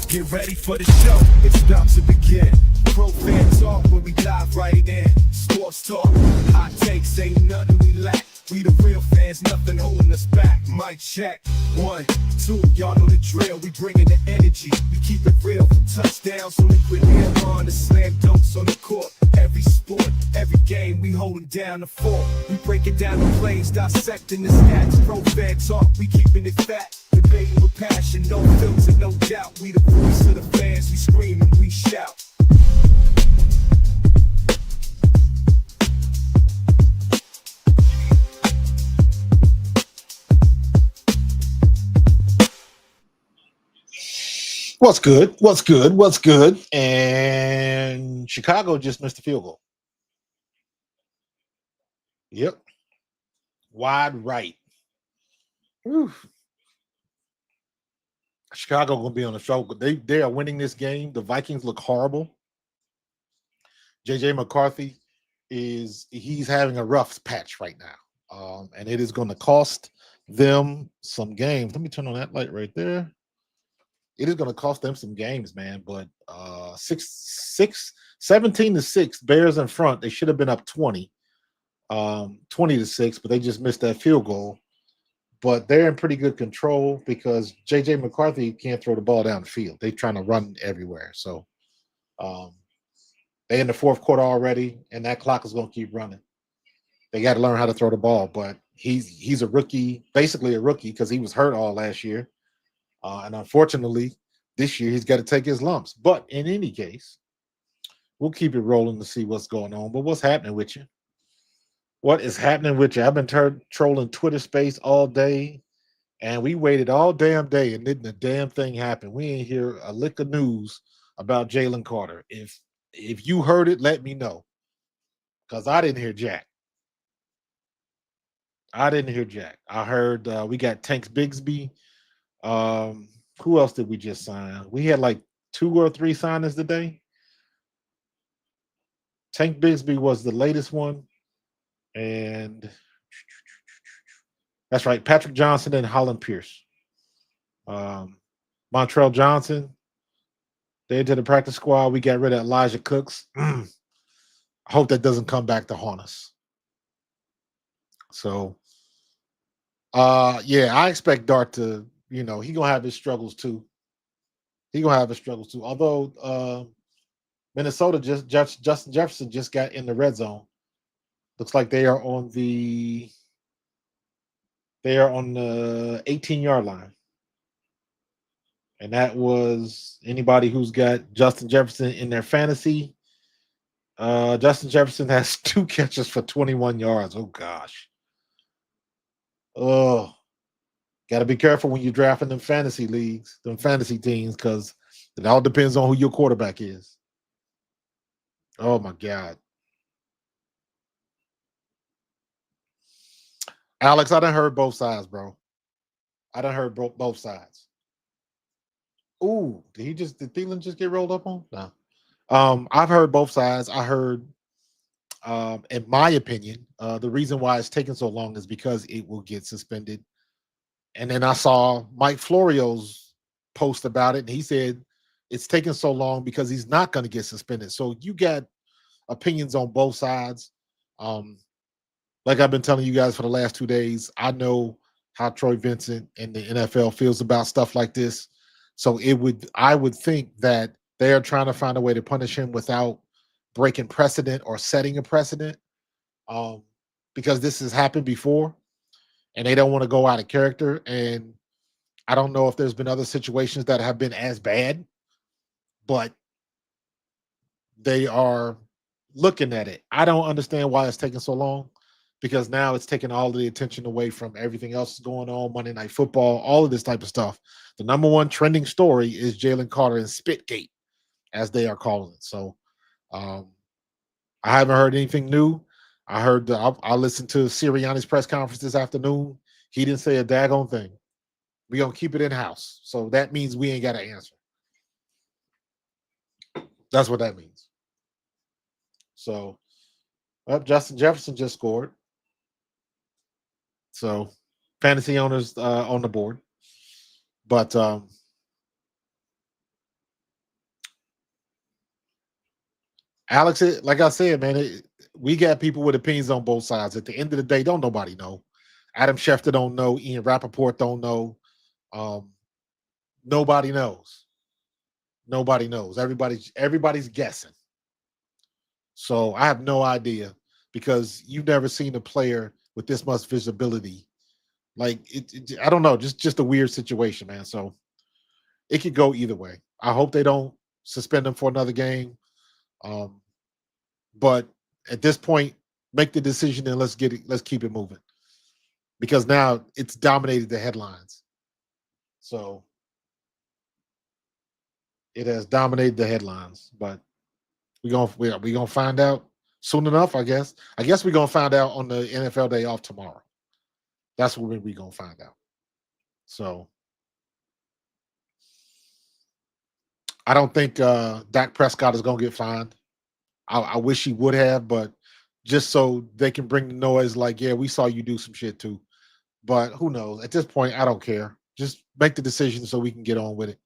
Get ready for the show, it's about to begin. Pro fan talk when we dive right in. Sports talk, hot takes, ain't nothing we lack. We the real fans, nothing holding us back. Mic check, 1, 2, y'all know the drill. We bringing the energy, we keep it real. From touchdowns on liquid air on the slam dunks on the court. Every sport, every game, we holding down the fort. We breaking down the plays, dissecting the stats. Pro fan talk, we keeping it fat. Debating with passion, no filter, no doubt. We the voice of the fans, we scream and we shout. What's good? What's good? What's good? And Chicago just missed a field goal. Yep. Wide right. Whew. Chicago gonna be on the struggle. They are winning this game. The Vikings look horrible. JJ McCarthy he's having a rough patch right now. And it is going to cost them some games. Let me turn on that light right there. It is going to cost them some games, man. But 17-6, Bears in front. They should have been up 20, 20-6, but they just missed that field goal. But they're in pretty good control because J.J. McCarthy can't throw the ball down the field. They're trying to run everywhere. So they're in the fourth quarter already, and that clock is going to keep running. They got to learn how to throw the ball. But he's a rookie, basically a rookie because he was hurt all last year. And unfortunately, this year he's got to take his lumps. But in any case, we'll keep it rolling to see what's going on. But what's happening with you? What is happening with you? I've been trolling Twitter space all day, and we waited all damn day, and didn't the damn thing happen. We ain't hear a lick of news about Jaylen Carter. If you heard it, let me know, because I didn't hear jack. I heard we got Tanks Bigsby. Who else did we just sign? We had like 2 or 3 signings today. Tank Bigsby was the latest one. And that's right, Patrick Johnson and Holland Pierce. Montrell Johnson, they into the practice squad. We got rid of Elijah Cooks. I hope that doesn't come back to haunt us. So, yeah, I expect Dart to, he gonna have his struggles too. Although Minnesota Justin Jefferson just got in the red zone. Looks like they are on the 18-yard line. And that was anybody who's got Justin Jefferson in their fantasy. Justin Jefferson has 2 catches for 21 yards. Oh, gosh. Oh, got to be careful when you're drafting them fantasy leagues, them fantasy teams, because it all depends on who your quarterback is. Oh, my God. Alex, I done heard both sides, bro. I done heard both sides. Ooh, did Thielen just get rolled up on? No. I've heard both sides. I heard, in my opinion, the reason why it's taking so long is because it will get suspended. And then I saw Mike Florio's post about it, and he said it's taking so long because he's not going to get suspended. So you got opinions on both sides. Like I've been telling you guys for the last 2 days, I know how Troy Vincent and the NFL feels about stuff like this. So I would think that they are trying to find a way to punish him without breaking precedent or setting a precedent, because this has happened before, and they don't want to go out of character. And I don't know if there's been other situations that have been as bad, but they are looking at it. I don't understand why it's taking so long, because now it's taking all of the attention away from everything else going on, Monday Night Football, all of this type of stuff. The number one trending story is Jaylen Carter and Spitgate, as they are calling it. So I haven't heard anything new. I heard I listened to Sirianni's press conference this afternoon. He didn't say a daggone thing. We're going to keep it in-house. So that means we ain't got to answer. That's what that means. So Justin Jefferson just scored. So fantasy owners on the board. But Alex, like I said, man, we got people with opinions on both sides. At the end of the day, don't nobody know. Adam Schefter don't know. Ian Rappaport don't know. Um, nobody knows. Nobody knows. Everybody's guessing. So I have no idea because you've never seen a player with this much visibility. Like I don't know, just a weird situation, man. So it could go either way. I hope they don't suspend him for another game. Um, but at this point, make the decision and let's keep it moving. Because now it's dominated the headlines. So it has dominated the headlines. But we gonna find out soon enough, I guess. I guess we're gonna find out on the NFL day off tomorrow. That's when we're gonna find out. So I don't think Dak Prescott is gonna get fined. I wish he would have, but just so they can bring the noise, like, yeah, we saw you do some shit too. But who knows? At this point, I don't care. Just make the decision so we can get on with it.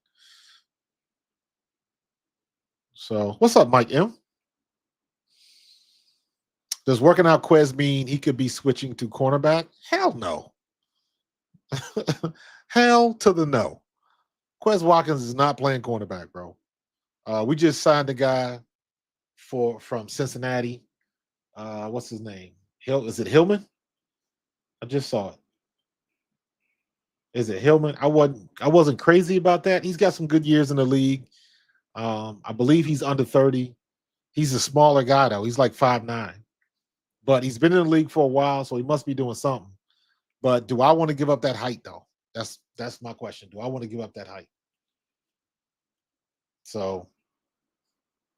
So, what's up, Mike M? Does working out Quez mean he could be switching to cornerback? Hell no. Hell to the no. Quez Watkins is not playing cornerback, bro. We just signed a guy from Cincinnati. What's his name? Is it Hillman? I just saw it. Is it Hillman? I wasn't crazy about that. He's got some good years in the league. I believe he's under 30. He's a smaller guy though. He's like 5'9". But he's been in the league for a while, so he must be doing something. But do I want to give up that height though? That's my question. Do I want to give up that height? So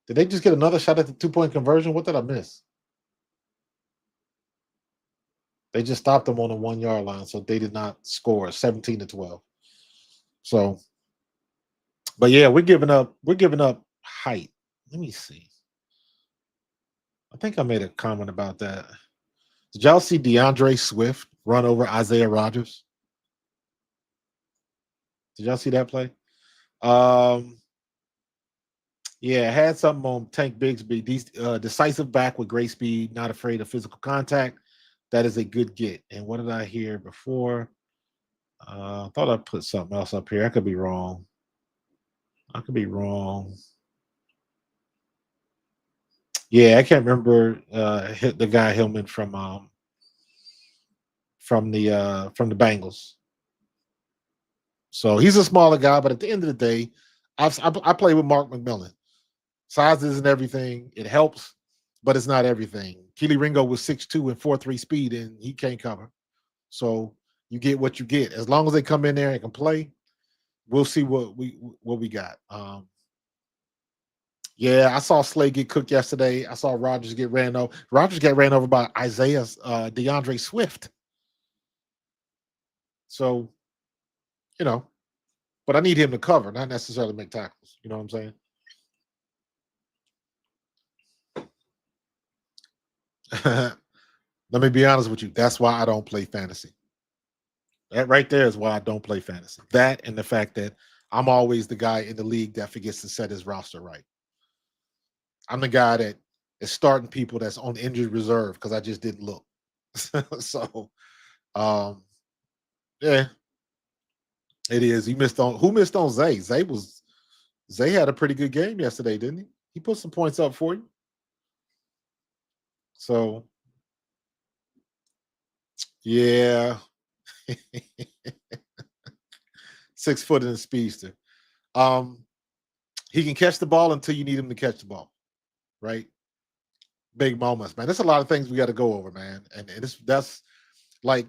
did they just get another shot at the 2-point conversion? What did I miss? They just stopped them on the 1 yard line, so they did not score 17-12. So, but yeah, we're giving up height. Let me see. I think I made a comment about that. Did y'all see DeAndre Swift run over Isaiah Rodgers? Did y'all see that play? Yeah, had something on Tank Bigsby. Decisive back with great speed, not afraid of physical contact. That is a good get. And what did I hear before? I thought I put something else up here. I could be wrong. Yeah, I can't remember the guy Hillman from the Bengals. So he's a smaller guy, but at the end of the day, I play with Mark McMillan. Size isn't everything. It helps, but it's not everything. Keely Ringo was 6'2" and 4.3 speed, and he can't cover. So you get what you get. As long as they come in there and can play, we'll see what we got. Yeah, I saw Slay get cooked yesterday. I saw Rodgers get ran over. Rodgers got ran over by DeAndre Swift. So, but I need him to cover, not necessarily make tackles. You know what I'm saying? Let me be honest with you. That's why I don't play fantasy. That right there is why I don't play fantasy. That and the fact that I'm always the guy in the league that forgets to set his roster right. I'm the guy that is starting people that's on injured reserve because I just didn't look. So, um, yeah, it is. Who missed on Zay? Zay had a pretty good game yesterday, didn't he? He put some points up for you. So, yeah. 6 foot in a speedster. He can catch the ball until you need him to catch the ball, right? Big moments, man. There's a lot of things we got to go over, man. And that's like,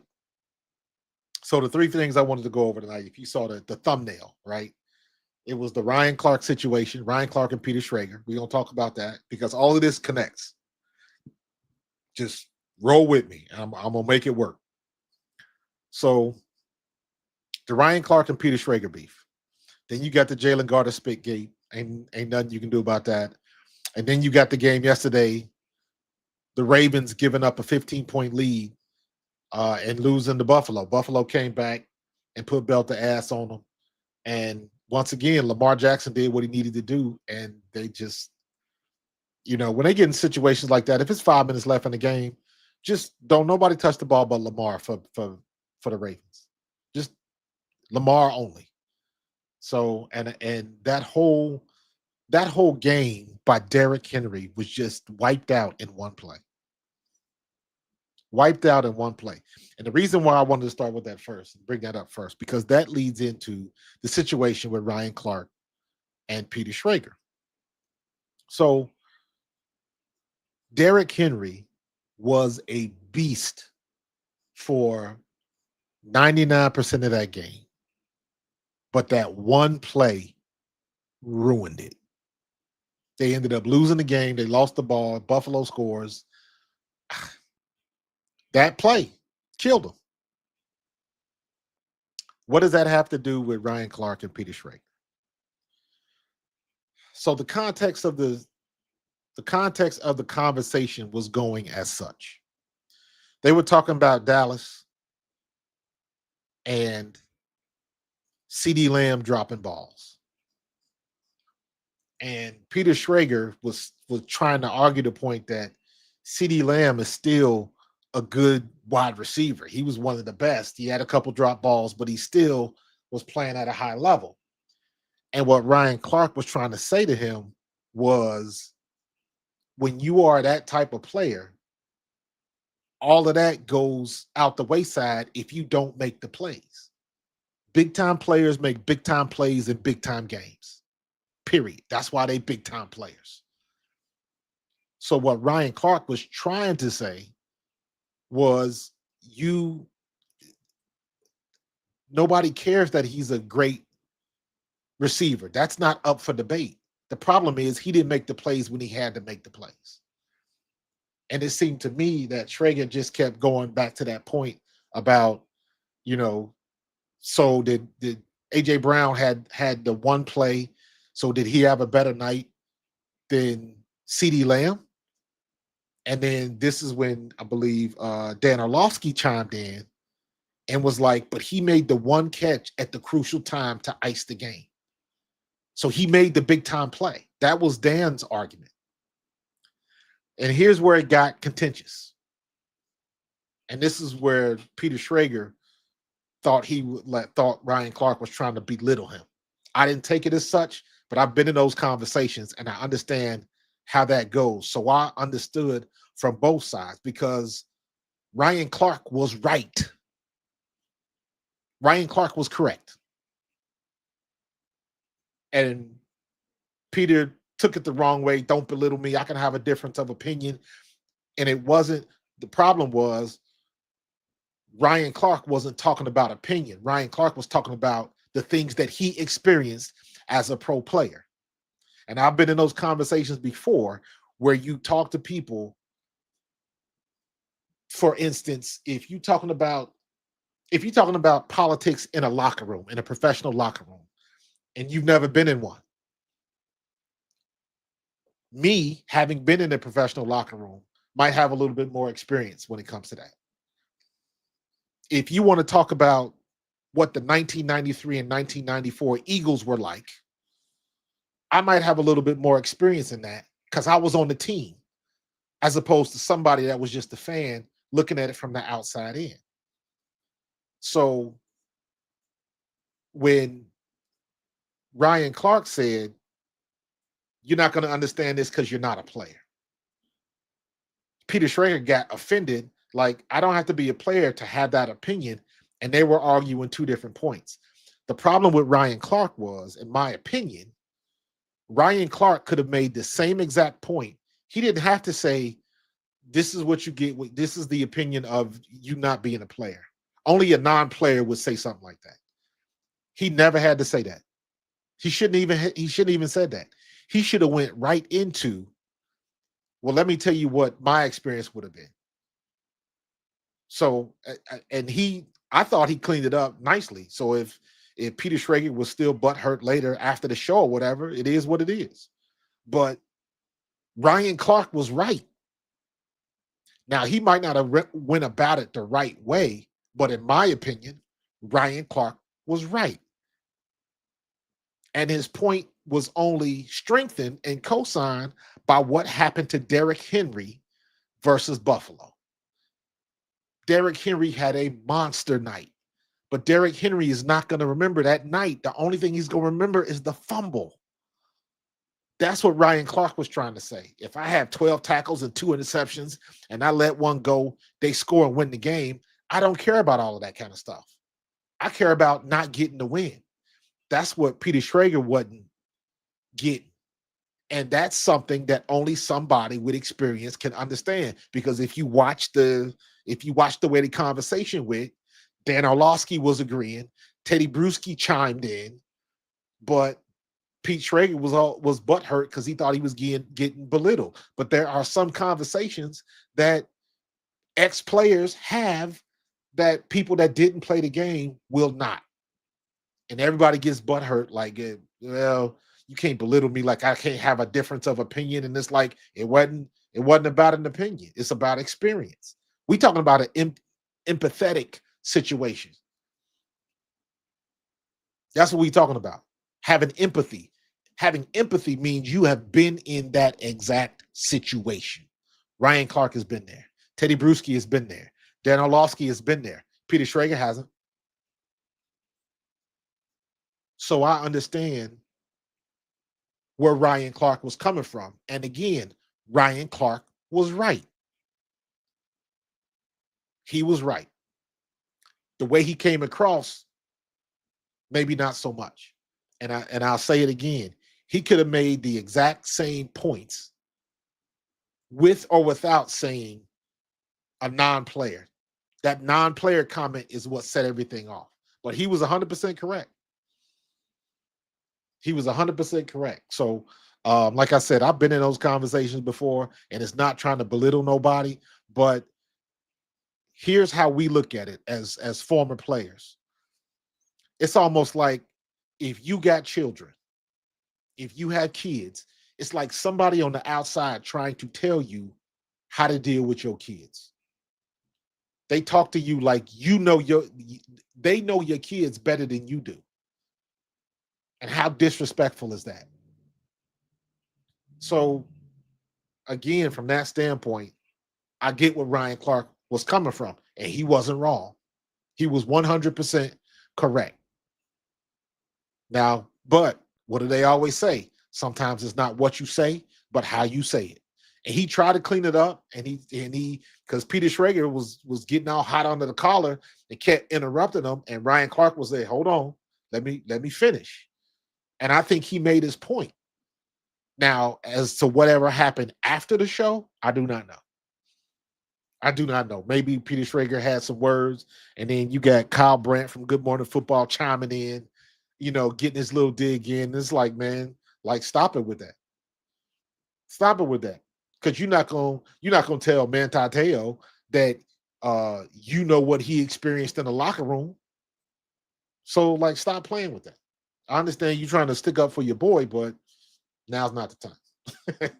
so the 3 things I wanted to go over tonight, if you saw the thumbnail, right? It was the Ryan Clark situation, Ryan Clark and Peter Schrager. We're going to talk about that because all of this connects. Just roll with me. I'm going to make it work. So the Ryan Clark and Peter Schrager beef. Then you got the Jaylen Carter spit gate. Ain't nothing you can do about that. And then you got the game yesterday, the Ravens giving up a 15-point lead and losing to Buffalo. Buffalo came back and put belt to ass on them. And once again, Lamar Jackson did what he needed to do, and they just, when they get in situations like that, if it's 5 minutes left in the game, just don't nobody touch the ball but Lamar for the Ravens. Just Lamar only. So and that whole game by Derrick Henry was just wiped out in one play. Wiped out in one play. And the reason why I wanted to start with that first, bring that up first, because that leads into the situation with Ryan Clark and Peter Schrager. So Derrick Henry was a beast for 99% of that game. But that one play ruined it. They ended up losing the game. They lost the ball. Buffalo scores. That play killed them. What does that have to do with Ryan Clark and Peter Schrager? So the context of the conversation was going as such. They were talking about Dallas and CeeDee Lamb dropping balls. And Peter Schrager was trying to argue the point that CeeDee Lamb is still a good wide receiver. He was one of the best. He had a couple drop balls, but he still was playing at a high level. And what Ryan Clark was trying to say to him was, when you are that type of player, all of that goes out the wayside if you don't make the plays. Big time players make big time plays in big time games. Period. That's why they big time players. So what Ryan Clark was trying to say was, nobody cares that he's a great receiver. That's not up for debate. The problem is he didn't make the plays when he had to make the plays. And it seemed to me that Schrager just kept going back to that point about, so did AJ Brown had the one play. So did he have a better night than CeeDee Lamb? And then this is when I believe Dan Orlovsky chimed in and was like, but he made the one catch at the crucial time to ice the game. So he made the big time play. That was Dan's argument. And here's where it got contentious. And this is where Peter Schrager thought Ryan Clark was trying to belittle him. I didn't take it as such, but I've been in those conversations and I understand how that goes. So I understood from both sides, because Ryan Clark was right. Ryan Clark was correct. And Peter took it the wrong way. Don't belittle me. I can have a difference of opinion. And it wasn't, the problem was Ryan Clark wasn't talking about opinion. Ryan Clark was talking about the things that he experienced as a pro player. And I've been in those conversations before where you talk to people. For instance, if you're talking about politics in a locker room, in a professional locker room, and you've never been in one. Me, having been in a professional locker room, might have a little bit more experience when it comes to that. If you want to talk about what the 1993 and 1994 Eagles were like, I might have a little bit more experience in that because I was on the team, as opposed to somebody that was just a fan looking at it from the outside in. So when Ryan Clark said, you're not going to understand this because you're not a player, Peter Schrager got offended. Like, I don't have to be a player to have that opinion. And they were arguing two different points. The problem with Ryan Clark was, in my opinion, Ryan Clark could have made the same exact point. He didn't have to say, this is what you get. This is the opinion of you not being a player. Only a non-player would say something like that. He never had to say that. He shouldn't even said that. He should have went right into, well, let me tell you what my experience would have been. So, and I thought he cleaned it up nicely. So if Peter Schrager was still butthurt later after the show or whatever, it is what it is. But Ryan Clark was right. Now, he might not have went about it the right way, but in my opinion, Ryan Clark was right. And his point was only strengthened and co-signed by what happened to Derrick Henry versus Buffalo. Derrick Henry had a monster night, but Derrick Henry is not going to remember that night. The only thing he's going to remember is the fumble. That's what Ryan Clark was trying to say. If I have 12 tackles and 2 interceptions and I let one go, they score and win the game. I don't care about all of that kind of stuff. I care about not getting the win. That's what Peter Schrager wasn't getting. And that's something that only somebody with experience can understand. Because if you watch the way the conversation went, Dan Orlovsky was agreeing, Teddy Bruschi chimed in, but Pete Schrager was butthurt because he thought he was getting belittled. But there are some conversations that ex-players have that people that didn't play the game will not. And everybody gets butthurt like, well, you can't belittle me like I can't have a difference of opinion. And it's like it wasn't about an opinion. It's about experience. We talking about an empathetic situation. That's what we talking about. Having empathy. Having empathy means you have been in that exact situation. Ryan Clark has been there. Teddy Bruschi has been there. Dan Orlovsky has been there. Peter Schrager hasn't. So I understand where Ryan Clark was coming from. And again, Ryan Clark was right. He was right. The way he came across, maybe not so much. And I'll say it again. He could have made the exact same points with or without saying a non-player. That non-player comment is what set everything off. But he was 100% correct. He was 100% correct. So, like I said, I've been in those conversations before, and it's not trying to belittle nobody, but here's how we look at it as former players. It's almost like if you got children, if you have kids, it's like somebody on the outside trying to tell you how to deal with your kids. They talk to you like they know your kids better than you do. And how disrespectful is that? So, again, from that standpoint, I get where Ryan Clark was coming from, and he wasn't wrong. He was 100% correct. Now, but what do they always say? Sometimes it's not what you say, but how you say it. And he tried to clean it up, and he because Peter Schrager was getting all hot under the collar and kept interrupting him, and Ryan Clark was there. Hold on, let me finish. And I think he made his point. Now, as to whatever happened after the show, I do not know. I do not know. Maybe Peter Schrager had some words, and then you got Kyle Brandt from Good Morning Football chiming in, getting his little dig in. It's like, man, like stop it with that. Stop it with that. Because you're not gonna tell Manti Te'o that you know what he experienced in the locker room. So like stop playing with that. I understand you trying to stick up for your boy, but now's not the time.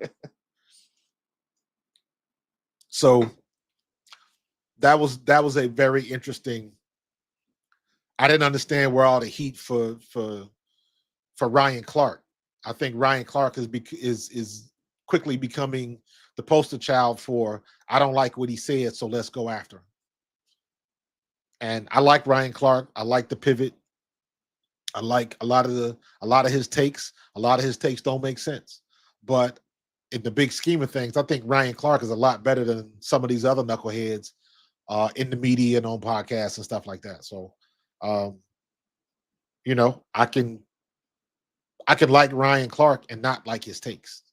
So that was a very interesting. I didn't understand where all the heat for Ryan Clark. I think Ryan Clark is quickly becoming the poster child for I don't like what he said, so let's go after him. And I like Ryan Clark. I like the pivot. I like a lot of his takes. A lot of his takes don't make sense, but in the big scheme of things, I think Ryan Clark is a lot better than some of these other knuckleheads in the media and on podcasts and stuff like that. So, I can like Ryan Clark and not like his takes.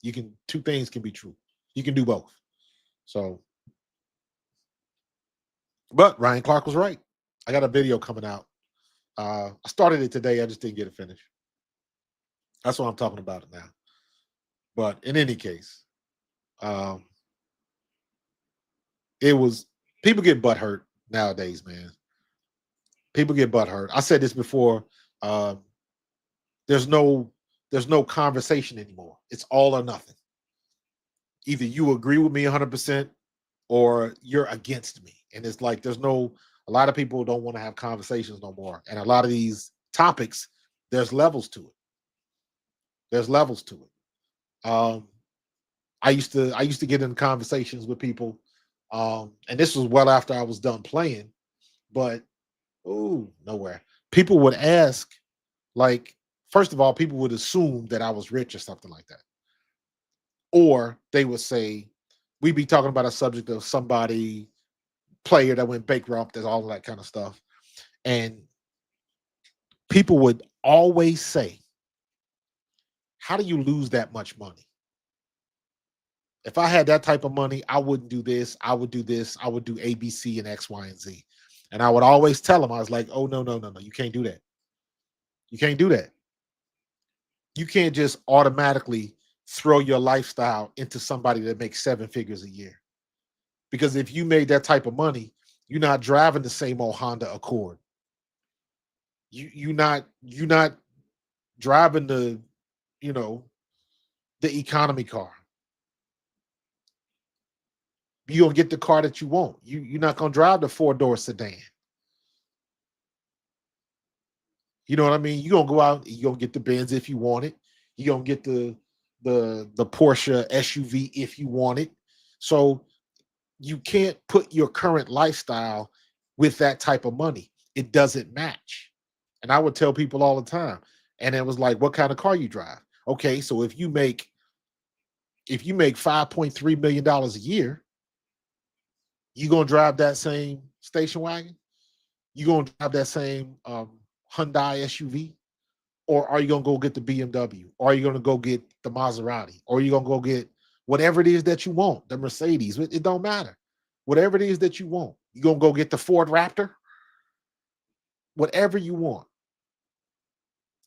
Two things can be true. You can do both. So, but Ryan Clark was right. I got a video coming out. I started it today. I just didn't get it finished. That's what I'm talking about now. But in any case, it was people get butt hurt nowadays, man. People get butt hurt. I said this before. There's no conversation anymore. It's all or nothing. Either you agree with me 100% or you're against me. And it's like a lot of people don't want to have conversations no more. And a lot of these topics, there's levels to it. There's levels to it. I used to get in conversations with people, and this was well after I was done playing, but nowhere. People would ask, like, first of all, people would assume that I was rich or something like that. Or they would say, we'd be talking about a subject of somebody, player that went bankrupt and all of that kind of stuff. And people would always say, how do you lose that much money? If I had that type of money, I wouldn't do this. I would do this. I would do A, B, C, and X, Y, and Z. And I would always tell them, I was like, oh, no, no, no, no. You can't do that. You can't do that. You can't just automatically throw your lifestyle into somebody that makes 7 figures a year. Because if you made that type of money, you're not driving the same old Honda Accord. You're not driving you know, the economy car. You're gonna get the car that you want. You're not gonna drive the 4-door sedan. You know what I mean? You're gonna go out, you're gonna get the Benz if you want it. You're gonna get the Porsche SUV if you want it. So you can't put your current lifestyle with that type of money. It doesn't match. And I would tell people all the time. And it was like, what kind of car you drive? Okay, so if you make $5.3 million a year, you gonna drive that same station wagon? You gonna drive that same Hyundai SUV? Or are you gonna go get the BMW? Or are you gonna go get the Maserati? Or are you gonna go get whatever it is that you want, the Mercedes? It don't matter. Whatever it is that you want. You gonna go get the Ford Raptor? Whatever you want.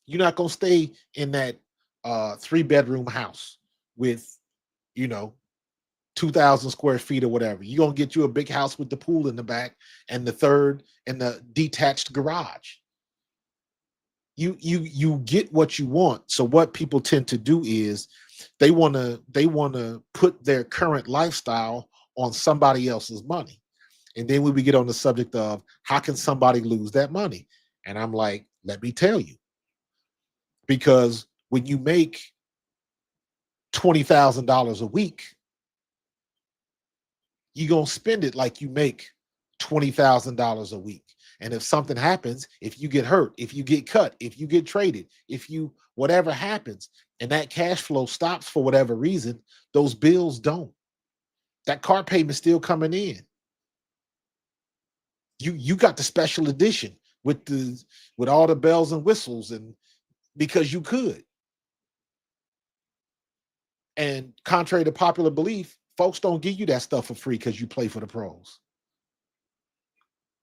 You're not gonna stay in that 3-bedroom house with, you know, 2,000 square feet or whatever. You're gonna get you a big house with the pool in the back and the detached garage. You get what you want. So what people tend to do is they wanna put their current lifestyle on somebody else's money. And then we get on the subject of how can somebody lose that money? And I'm like, let me tell you, because when you make $20,000 a week, you're going to spend it like you make $20,000 a week. And if something happens, if you get hurt, if you get cut, if you get traded, whatever happens, and that cash flow stops for whatever reason, those bills don't. That car payment's still coming in. You got the special edition with all the bells and whistles, and because you could. And contrary to popular belief, folks don't give you that stuff for free because you play for the pros.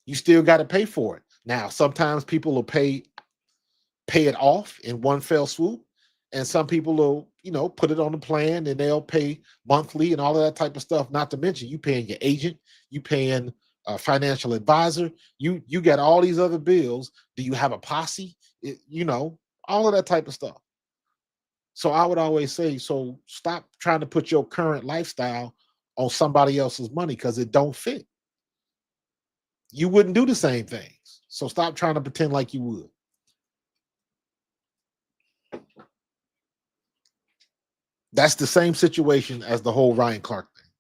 You still got to pay for it. Now, sometimes people will pay it off in one fell swoop, and some people will, put it on the plan and they'll pay monthly and all of that type of stuff. Not to mention you paying your agent, you paying a financial advisor, you got all these other bills. Do you have a posse? All of that type of stuff. So I would always say, so stop trying to put your current lifestyle on somebody else's money because it don't fit. You wouldn't do the same things. So stop trying to pretend like you would. That's the same situation as the whole Ryan Clark thing.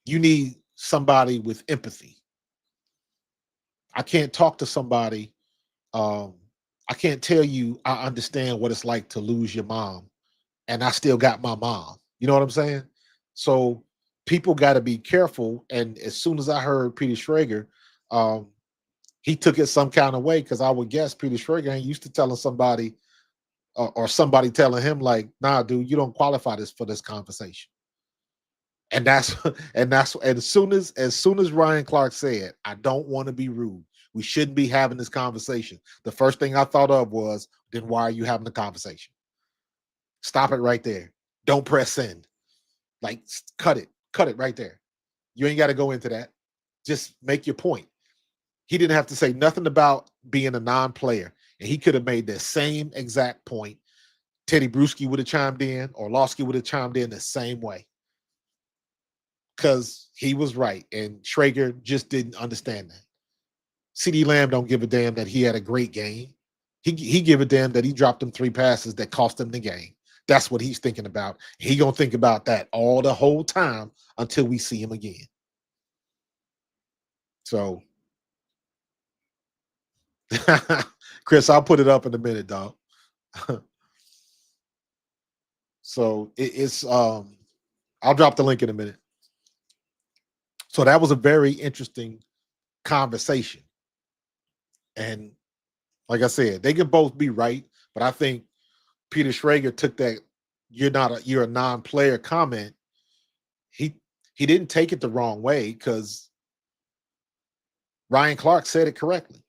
You need somebody with empathy. I can't talk to somebody. I can't tell you I understand what it's like to lose your mom, and I still got my mom. You know what I'm saying? So people got to be careful. And as soon as I heard Peter Schrager, he took it some kind of way, because I would guess Peter Schrager ain't used to telling somebody or somebody telling him like, nah, dude, you don't qualify for this conversation. And that's and as soon as Ryan Clark said, I don't want to be rude, we shouldn't be having this conversation, the first thing I thought of was, then why are you having the conversation? Stop it right there. Don't press send. Like, cut it right there. You ain't got to go into that. Just make your point. He didn't have to say nothing about being a non-player, and he could have made the same exact point. Teddy Bruschi would have chimed in, or Lawski would have chimed in the same way, because he was right, and Schrager just didn't understand that. CeeDee Lamb don't give a damn that he had a great game. He give a damn that he dropped them 3 passes that cost him the game. That's what he's thinking about. He gonna think about that all the whole time until we see him again. So, Chris, I'll put it up in a minute, dog. So it's I'll drop the link in a minute. So that was a very interesting conversation. And like I said, they could both be right, but I think Peter Schrager took that you're a non-player comment. He he didn't take it the wrong way because Ryan Clark said it correctly.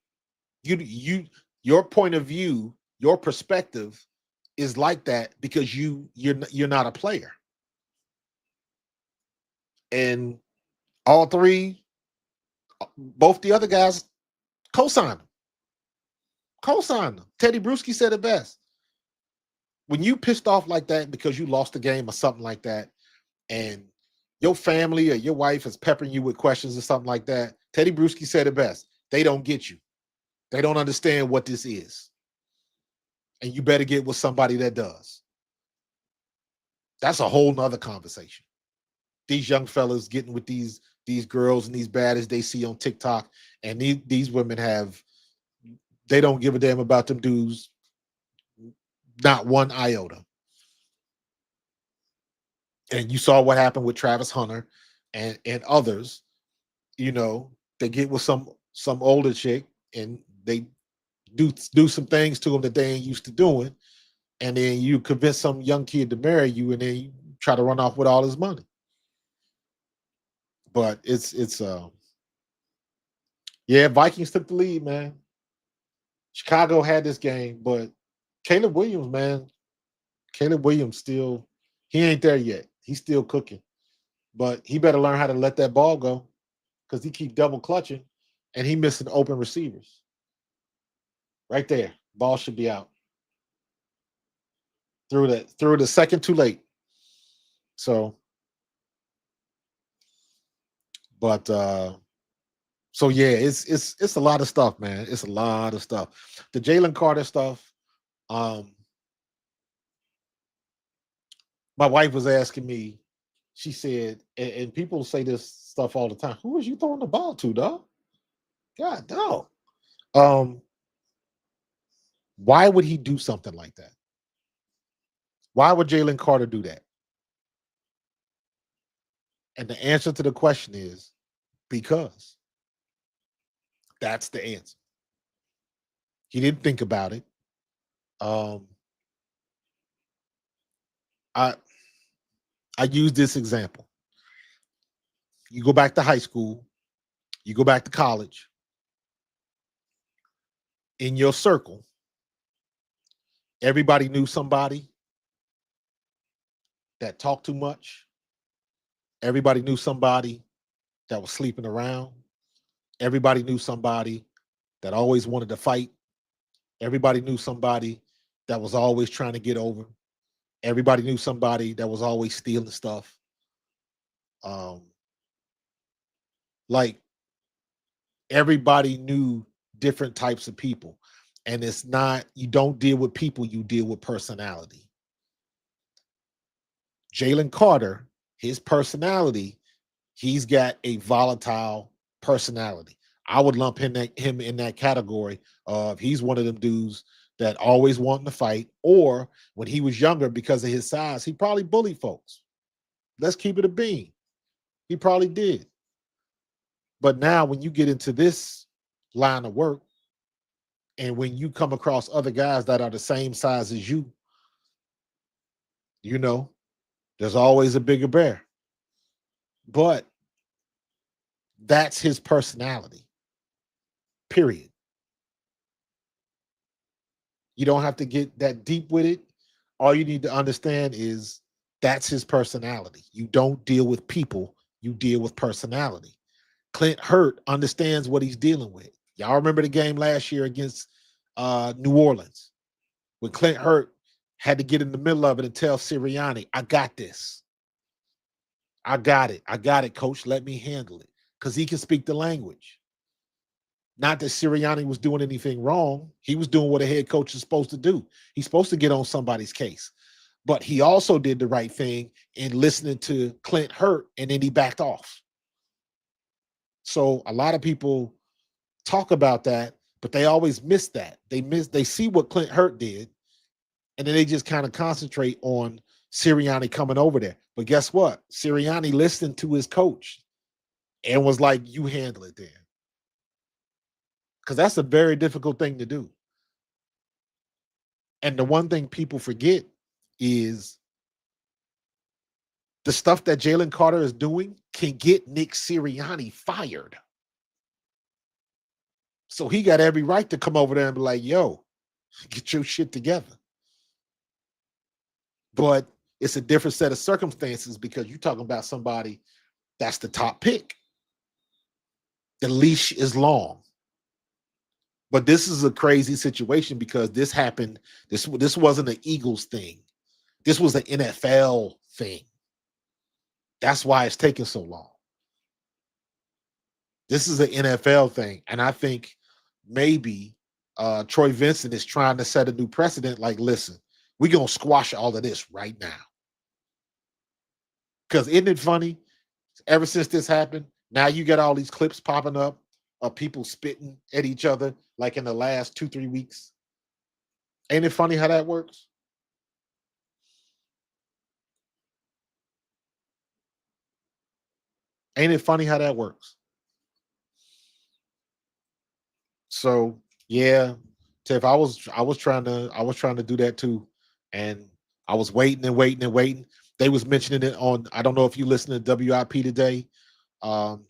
Your point of view, your perspective is like that because you're not a player. And all three, both the other guys co-signed him. Co-signed him. Teddy Bruschi said it best. When you pissed off like that because you lost the game or something like that, and your family or your wife is peppering you with questions or something like that, Teddy Bruschi said it best. They don't get you. They don't understand what this is. And you better get with somebody that does. That's a whole nother conversation. These young fellas getting with these girls and these baddies they see on TikTok, and these women they don't give a damn about them dudes, not one iota. And you saw what happened with Travis Hunter and others. You know, they get with some older chick and they do some things to them that they ain't used to doing, and then you convince some young kid to marry you, and then you try to run off with all his money. But it's yeah, Vikings took the lead, man. Chicago had this game, but Caleb Williams, man, Caleb Williams still he ain't there yet. He's still cooking, but he better learn how to let that ball go because he keep double clutching and he missing open receivers. Right there, ball should be out. Through the second too late. So, but so yeah, it's a lot of stuff, man. It's a lot of stuff. The Jaylen Carter stuff. My wife was asking me. She said, and people say this stuff all the time. Who was you throwing the ball to, dog? God, dog. Um, why would he do something like that? Why would Jaylen Carter do that? And the answer to the question is because that's the answer. He didn't think about it. Um, I I use this example. You go back to high school, you go back to college. In your circle, everybody knew somebody that talked too much. Everybody knew somebody that was sleeping around. Everybody knew somebody that always wanted to fight. Everybody knew somebody that was always trying to get over. Everybody knew somebody that was always stealing stuff. Um, like everybody knew different types of people. And it's not, you don't deal with people, you deal with personality. Jaylen Carter, his personality, he's got a volatile personality. I would lump him in that category of he's one of them dudes that always wanting to fight, or when he was younger, because of his size, he probably bullied folks. Let's keep it a bean. He probably did. But now when you get into this line of work, and when you come across other guys that are the same size as you know, there's always a bigger bear. But that's his personality. Period. You don't have to get that deep with it. All you need to understand is that's his personality. You don't deal with people, you deal with personality. Clint Hurt understands what he's dealing with. Y'all remember the game last year against New Orleans when Clint Hurt had to get in the middle of it and tell Sirianni, I got this. I got it. I got it, coach. Let me handle it. Because he can speak the language. Not that Sirianni was doing anything wrong. He was doing what a head coach is supposed to do. He's supposed to get on somebody's case. But he also did the right thing in listening to Clint Hurt, and then he backed off. So a lot of people talk about that, but they always miss that. They see what Clint Hurt did, and then they just kind of concentrate on Sirianni coming over there. But guess what? Sirianni listened to his coach and was like, "You handle it then," because that's a very difficult thing to do. And the one thing people forget is the stuff that Jaylen Carter is doing can get Nick Sirianni fired. So he got every right to come over there and be like, "Yo, get your shit together." But it's a different set of circumstances because you're talking about somebody that's the top pick. The leash is long. But this is a crazy situation because this happened. This wasn't an Eagles thing. This was an NFL thing. That's why it's taking so long. This is an NFL thing. And I think maybe Troy Vincent is trying to set a new precedent. Like, listen, we're going to squash all of this right now. Because isn't it funny? Ever since this happened, now you get all these clips popping up of people spitting at each other like in the last 2-3 weeks. Ain't it funny how that works? Ain't it funny how that works? So yeah, Tiff, I was trying to do that too, and I was waiting and waiting and waiting. They was mentioning it on. I don't know if you listen to WIP today.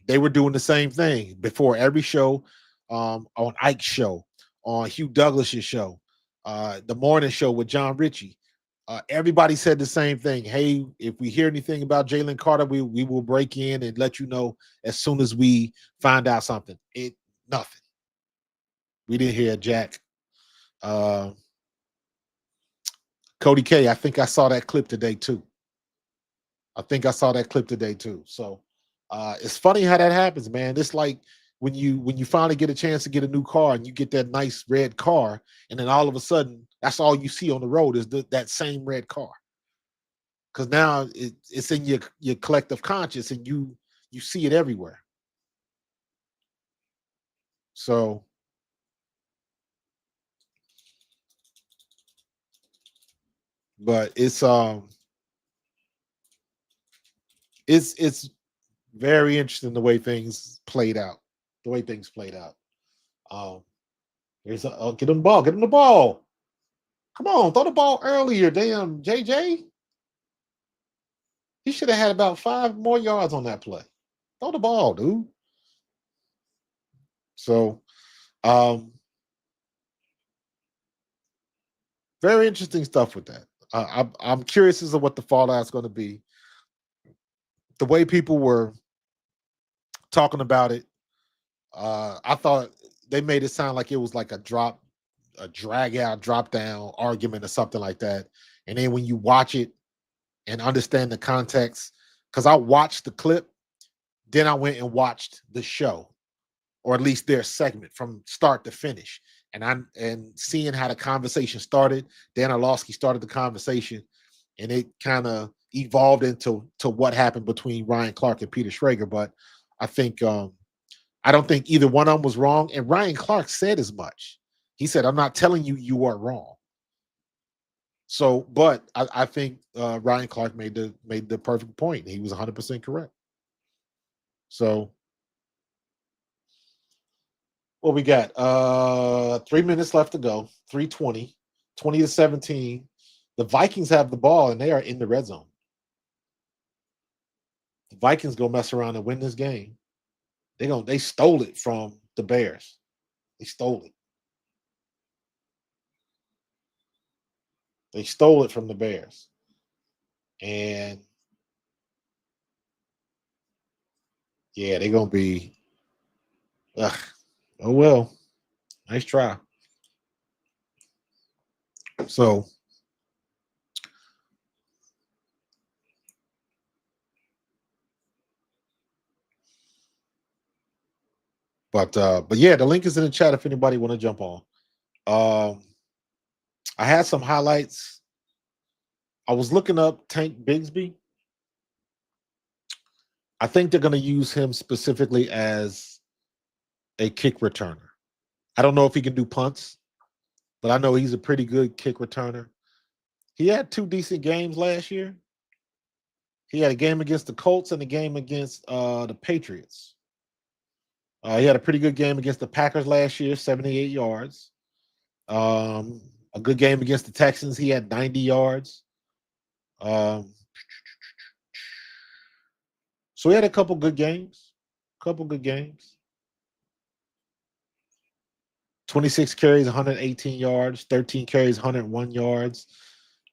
They were doing the same thing before every show, on Ike's show, on Hugh Douglas's show, the morning show with John Ritchie. Everybody said the same thing. Hey, if we hear anything about Jaylen Carter, we will break in and let you know as soon as we find out something. Nothing. We didn't hear Jack. Uh, Cody K, I think I saw that clip today too. So it's funny how that happens, man. It's like when you finally get a chance to get a new car and you get that nice red car, and then all of a sudden that's all you see on the road is that same red car. Because now it's in your collective conscious, and you see it everywhere. So but it's very interesting the way things played out. The way things played out. Um, get him the ball. Get him the ball. Come on, throw the ball earlier. Damn, JJ. He should have had about 5 more yards on that play. Throw the ball, dude. So, um, very interesting stuff with that. I'm curious as to what the fallout is going to be. The way people were talking about it, I thought they made it sound like it was like a drag out, drop down argument or something like that. And then when you watch it and understand the context, because I watched the clip, then I went and watched the show, or at least their segment from start to finish. And seeing how the conversation started, Dan Orlovsky started the conversation, and it kind of evolved into what happened between Ryan Clark and Peter Schrager. But I think I don't think either one of them was wrong. And Ryan Clark said as much. He said, "I'm not telling you you are wrong." So, but I think Ryan Clark made the perfect point. He was 100% correct. So, what we got? 3 minutes left to go. 3:20, 20-17. The Vikings have the ball and they are in the red zone. The Vikings go mess around and win this game. They stole it from the Bears. They stole it. They stole it from the Bears. And yeah, they're gonna be ugh, oh well. Nice try. So But yeah, the link is in the chat if anybody want to jump on. Um, I had some highlights. I was looking up Tank Bigsby. I think they're going to use him specifically as a kick returner. I don't know if he can do punts, but I know he's a pretty good kick returner. He had two decent games last year. He had a game against the Colts and a game against the Patriots. He had a pretty good game against the Packers last year, 78 yards. A good game against the Texans. He had 90 yards. Um, so he had a couple good games. 26 carries, 118 yards. 13 carries, 101 yards.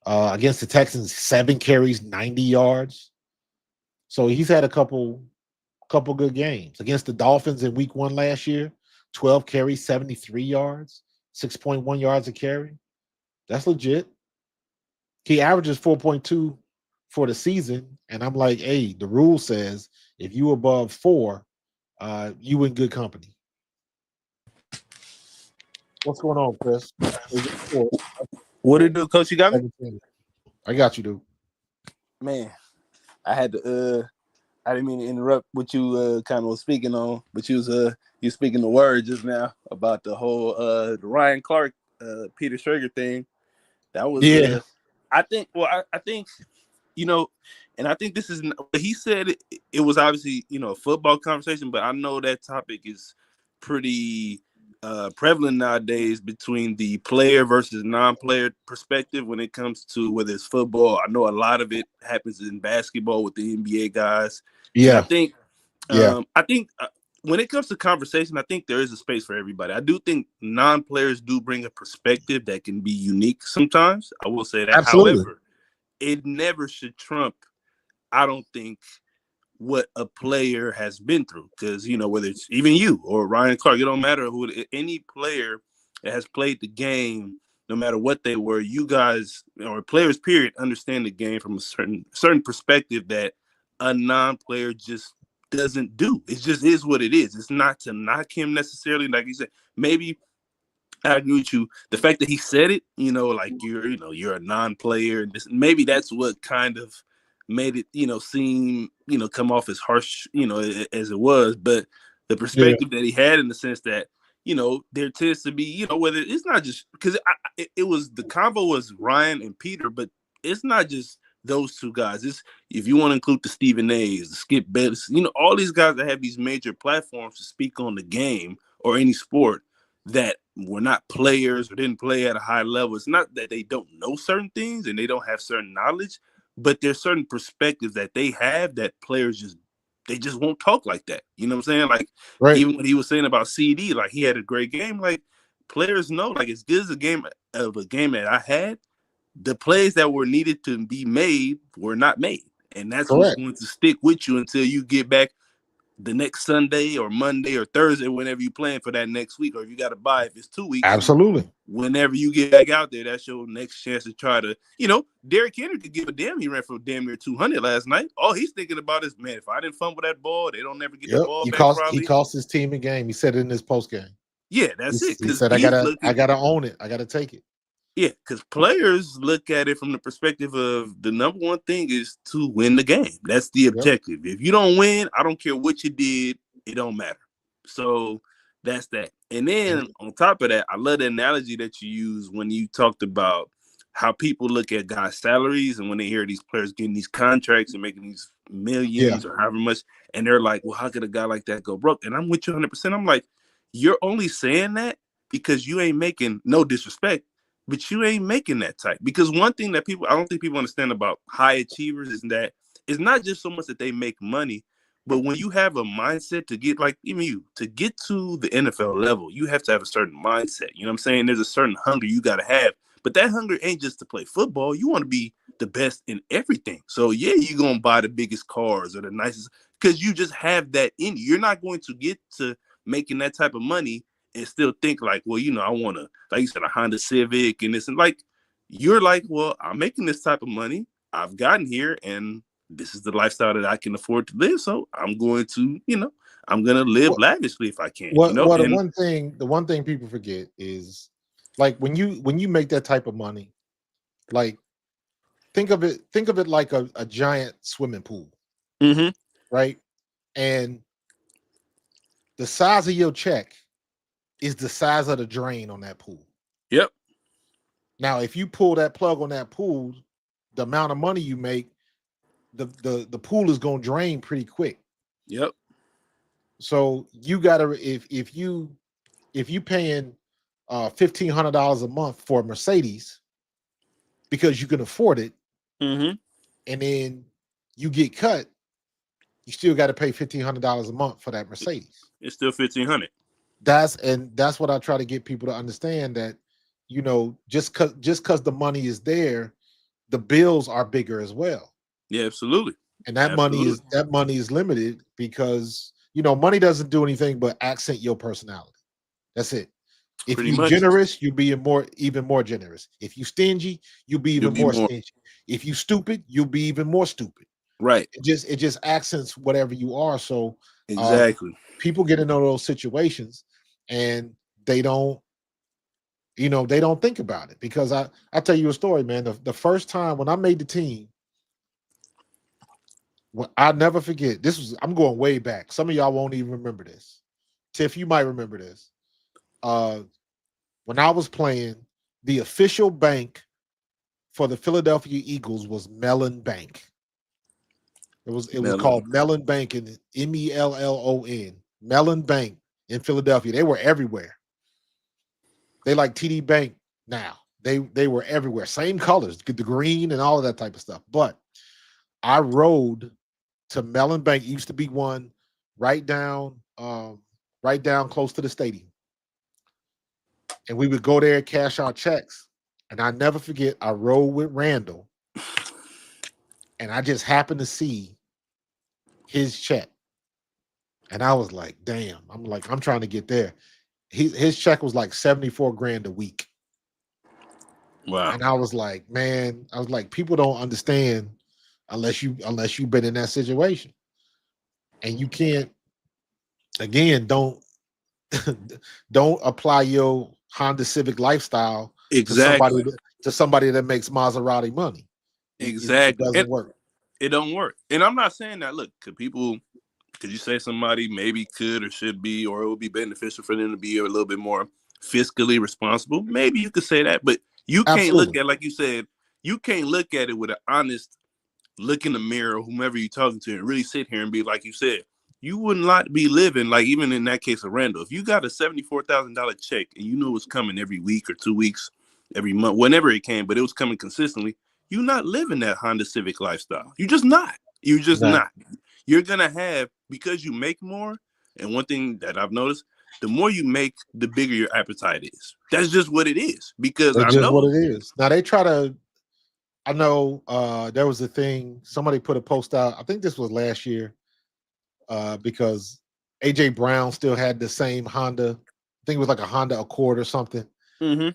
Against the Texans, 7 carries, 90 yards. So he's had a couple good games. Against the Dolphins in week 1 last year, 12 carries, 73 yards, 6.1 yards a carry. That's legit. He averages 4.2 for the season. And I'm like, hey, the rule says if you above 4, you in good company. What's going on, Chris? What it do, Coach? You got me? I got you, dude. Man, I had to I didn't mean to interrupt what you kind of was speaking on, but you speaking the word just now about the whole the Ryan Clark Peter Schrager thing. That was I think I think and I think this is he said it was obviously a football conversation, but I know that topic is pretty prevalent nowadays between the player versus non-player perspective when it comes to whether it's football. I know a lot of it happens in basketball with the NBA guys. Yeah. And I think when it comes to conversation, I think there is a space for everybody. I do think non-players do bring a perspective that can be unique sometimes. I will say that. Absolutely. However, it never should trump, I don't think, what a player has been through. Because, whether it's even you or Ryan Clark, it don't matter who, any player that has played the game, no matter what they were, you guys, or players, period, understand the game from a certain perspective that a non-player just doesn't do. It just is what it is. It's not to knock him necessarily. Like you said, maybe I agree with you. The fact that he said it, like you're a non-player. Maybe that's what kind of made it, seem, come off as harsh, as it was. But the perspective that he had in the sense that, there tends to be, whether it's not just because it was the convo was Ryan and Peter, but it's not just those two guys. It's if you want to include the Stephen A's, the Skip Bayless, all these guys that have these major platforms to speak on the game or any sport that were not players or didn't play at a high level. It's not that they don't know certain things and they don't have certain knowledge, but there's certain perspectives that they have that players just won't talk like that. You know what I'm saying? Like even when he was saying about CD, like he had a great game, like players know, like as good as a game that I had, the plays that were needed to be made were not made. And that's what's going to stick with you until you get back the next Sunday or Monday or Thursday, whenever you plan for that next week, or if you got to buy if it's 2 weeks. Absolutely. Whenever you get back out there, that's your next chance to try to, Derrick Henry could give a damn. He ran for damn near 200 last night. All he's thinking about is, man, if I didn't fumble that ball, they don't never get the ball back. He cost his team a game. He said it in his post game. Yeah, that's it. He said, I gotta own it. I gotta take it. Yeah, because players look at it from the perspective of the number one thing is to win the game. That's the objective. If you don't win, I don't care what you did. It don't matter. So that's that. And then on top of that, I love the analogy that you used when you talked about how people look at guys' salaries and when they hear these players getting these contracts and making these millions or however much, and they're like, well, how could a guy like that go broke? And I'm with you 100%. I'm like, you're only saying that because you ain't making, no disrespect, but you ain't making that type. Because one thing that I don't think people understand about high achievers is that it's not just so much that they make money, but when you have a mindset to get, like even you, to get to the NFL level, you have to have a certain mindset. You know what I'm saying? There's a certain hunger you got to have. But that hunger ain't just to play football. You want to be the best in everything. So, yeah, you're going to buy the biggest cars or the nicest, because you just have that in you. You're not going to get to making that type of money and still think like, well, I want to, like you said, a Honda Civic and this. And like, you're like, well, I'm making this type of money. I've gotten here and this is the lifestyle that I can afford to live. So I'm going to, I'm going to live lavishly if I can, Well, and the one thing people forget is like when you make that type of money, like think of it like a giant swimming pool, mm-hmm. right? And the size of your check is the size of the drain on that pool. Yep. Now, if you pull that plug on that pool, the amount of money you make, the pool is going to drain pretty quick. Yep. So you gotta if you paying $1,500 a month for a Mercedes because you can afford it, mm-hmm. and then you get cut, you still got to pay $1,500 a month for that Mercedes. It's still $1,500. That's what I try to get people to understand, that just because the money is there, the bills are bigger as well. Yeah, absolutely. And that money is limited because money doesn't do anything but accent your personality. That's it. If you're generous, you'll be even more generous. If you stingy, you'll be even more stingy. If you stupid, you'll be even more stupid. Right. It just accents whatever you are. So exactly, people get into those situations and they don't think about it. Because I'll tell you a story, man. The first time when I made the team, I'll never forget. I'm going way back. Some of y'all won't even remember this. Tiff, you might remember this. When I was playing, the official bank for the Philadelphia Eagles was Mellon Bank. It was called Mellon Bank, and Mellon, Mellon Bank in Philadelphia. They were everywhere. They like TD Bank now. They were everywhere. Same colors, the green and all of that type of stuff. But I rode to Mellon Bank. It used to be one right down close to the stadium. And we would go there and cash our checks. And I never forget, I rode with Randall. And I just happened to see his check. And I was like, damn. I'm trying to get there. His check was like 74 grand a week. Wow. And I was like, man, people don't understand unless you've been in that situation. And you can't, again, don't apply your Honda Civic lifestyle to somebody that makes Maserati money. Exactly. It doesn't work. It don't work. And I'm not saying that, look, could you say somebody maybe could or should be, or it would be beneficial for them to be a little bit more fiscally responsible? Maybe you could say that, but you can't look at, like you said, you can't look at it with an honest look in the mirror, or whomever you're talking to, and really sit here and be like you said, you would not be living, like even in that case of Randall, if you got a $74,000 check and you knew it was coming every week or 2 weeks, every month, whenever it came, but it was coming consistently, you're not living that Honda Civic lifestyle. You're just not. Not. You're going to have, because you make more, and one thing that I've noticed, the more you make, the bigger your appetite is. That's just what it is. Because that's just what it is. Now they try to, I know there was a thing, somebody put a post out, I think this was last year, because AJ Brown still had the same Honda. I think it was like a Honda Accord or something. Mm-hmm.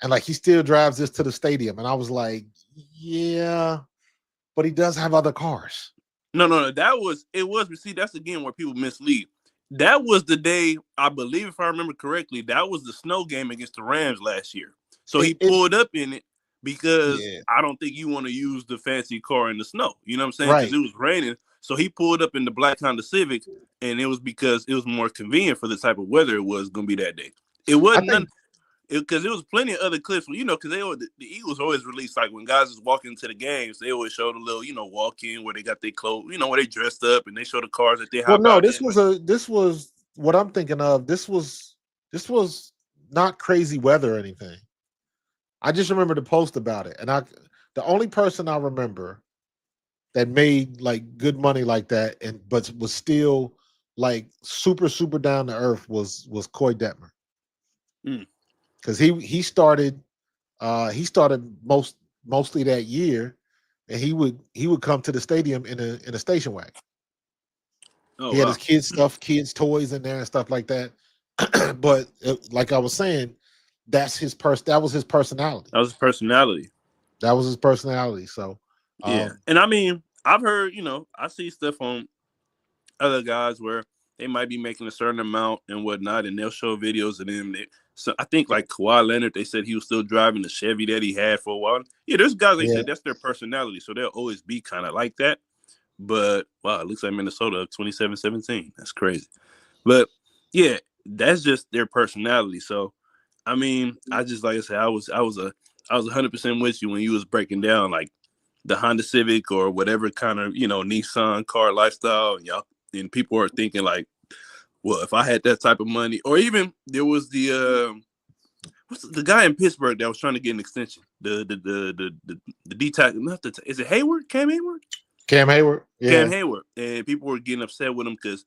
And like he still drives this to the stadium. And I was like, yeah, but he does have other cars. No. But see, that's again where people mislead. That was the day, I believe, if I remember correctly, that was the snow game against the Rams last year. So he pulled up in it because I don't think you want to use the fancy car in the snow. You know what I'm saying? Because it was raining. So he pulled up in the black Honda Civic, and it was because it was more convenient for the type of weather it was going to be that day. It wasn't nothing. Because there was plenty of other clips, because the Eagles always release, like when guys is walking into the games, they always show the little, walk in where they got their clothes, where they dressed up, and they show the cars that they have. Well, no, this was what I'm thinking of. This was not crazy weather or anything. I just remember the post about it, and the only person I remember that made like good money like that, but was still like super down to earth was Coy Detmer. Because he started mostly that year, and he would come to the stadium in a station wagon. He had his kids' stuff, kids' toys in there and stuff like that. But like I was saying, that was his personality. That was his personality. That was his personality. So yeah, and I mean, I've heard, I see stuff on other guys where they might be making a certain amount and whatnot, and they'll show videos of them. So I think like Kawhi Leonard, they said he was still driving the Chevy that he had for a while. Yeah, there's guys they Yeah, said that's their personality, so they'll always be kind of like that. But wow, it looks like Minnesota 27-17. That's crazy. But yeah, that's just their personality. So I mean, I just like I said, I was 100% with you when you was breaking down like the Honda Civic or whatever kind of Nissan car lifestyle, and y'all and people are thinking like, well, if I had that type of money, or even there was what's the guy in Pittsburgh that was trying to get an extension, the D-tack, is it Hayward, Cam Hayward? Cam Hayward. Cam Yeah, Hayward, and people were getting upset with him because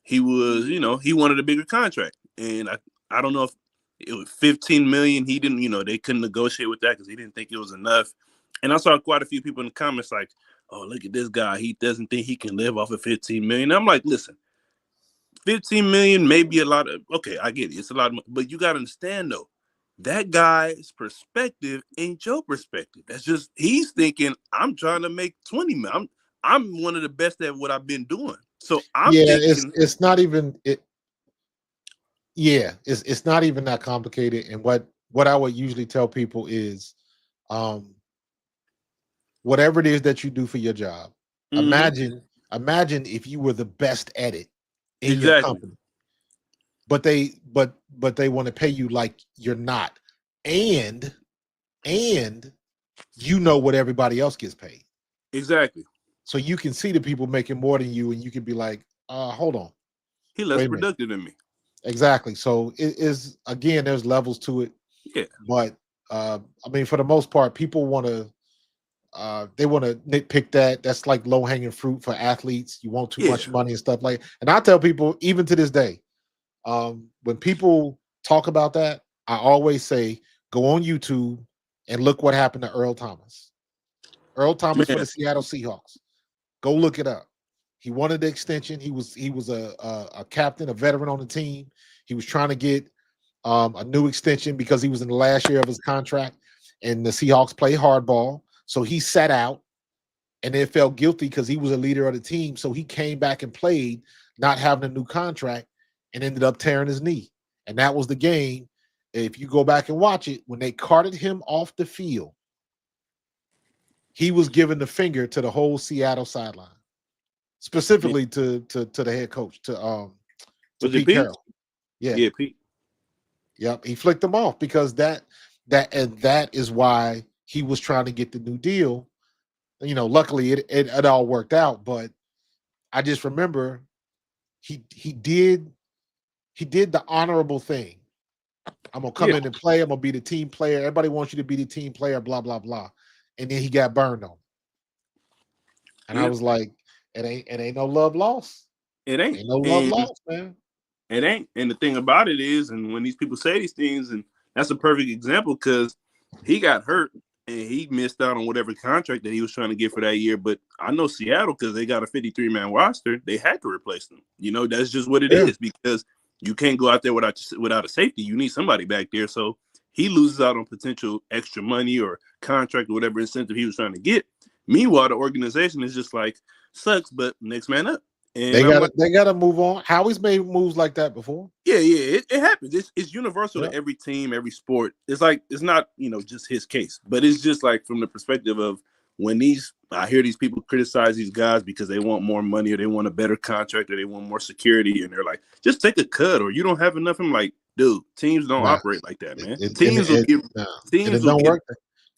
he was, he wanted a bigger contract, and I don't know if it was 15 million. He didn't, they couldn't negotiate with that because he didn't think it was enough. And I saw quite a few people in the comments like, "Oh, look at this guy. He doesn't think he can live off of 15 million." I'm like, listen, 15 million may be a lot of, okay, I get it. It's a lot of money, but you got to understand though, that guy's perspective ain't your perspective. That's just, he's thinking, I'm trying to make 20 million. I'm one of the best at what I've been doing. So I'm yeah. thinking, It's not even it. Yeah, it's not even that complicated. And what I would usually tell people is, um, whatever it is that you do for your job, mhm, imagine if you were the best at it in your exactly, company, but they want to pay you like you're not, and you know what everybody else gets paid. exactly. So you can see the people making more than you, and you can be like, hold on, He less wait a minute. productive than me. Exactly. So it is, again, there's levels to it, Yeah, but I mean, for the most part, people want to they want to nitpick that. That's like low hanging fruit for athletes. You want too yeah, much money and stuff like. And I tell people, even to this day, when people talk about that, I always say, go on YouTube and look what happened to Earl Thomas. Earl Thomas for man. the Seattle Seahawks. Go look it up. He wanted the extension. He was a captain, a veteran on the team. He was trying to get a new extension because he was in the last year of his contract, and the Seahawks play hardball. So he sat out and then felt guilty because he was a leader of the team. So he came back and played, not having a new contract, and ended up tearing his knee. And that was the game. If you go back and watch it, when they carted him off the field, he was giving the finger to the whole Seattle sideline, specifically to the head coach, to Was it Pete Pete? Carroll. Yeah. Yeah, Pete. Yep. He flicked them off because that is why he was trying to get the new deal. Luckily it all worked out, but I just remember he did the honorable thing. I'm gonna come Yeah, in and play. I'm gonna be the team player. Everybody wants you to be the team player. Blah blah blah. And then he got burned on, and I yeah. was like, it ain't no love lost. It ain't, Ain't no love and lost, man. it ain't. And the thing about it is, and when these people say these things, and that's a perfect example because he got hurt and he missed out on whatever contract that he was trying to get for that year. But I know Seattle, because they got a 53-man roster, they had to replace them. That's just what it Yeah. is, because you can't go out there without a safety. You need somebody back there. So he loses out on potential extra money or contract or whatever incentive he was trying to get. Meanwhile, the organization is just like, sucks, but next man up. They And I'm like, gotta move on. Howie's made moves like that before. yeah, it happens. It's universal Yeah. to every team, every sport. It's like, it's not, just his case, but it's just like from the perspective of when I hear these people criticize these guys because they want more money or they want a better contract or they want more security, and they're like, just take a cut or you don't have enough. I'm like, dude, teams don't Nah. operate like that, man. It, and Teams will it, get nah. And teams it will don't get work.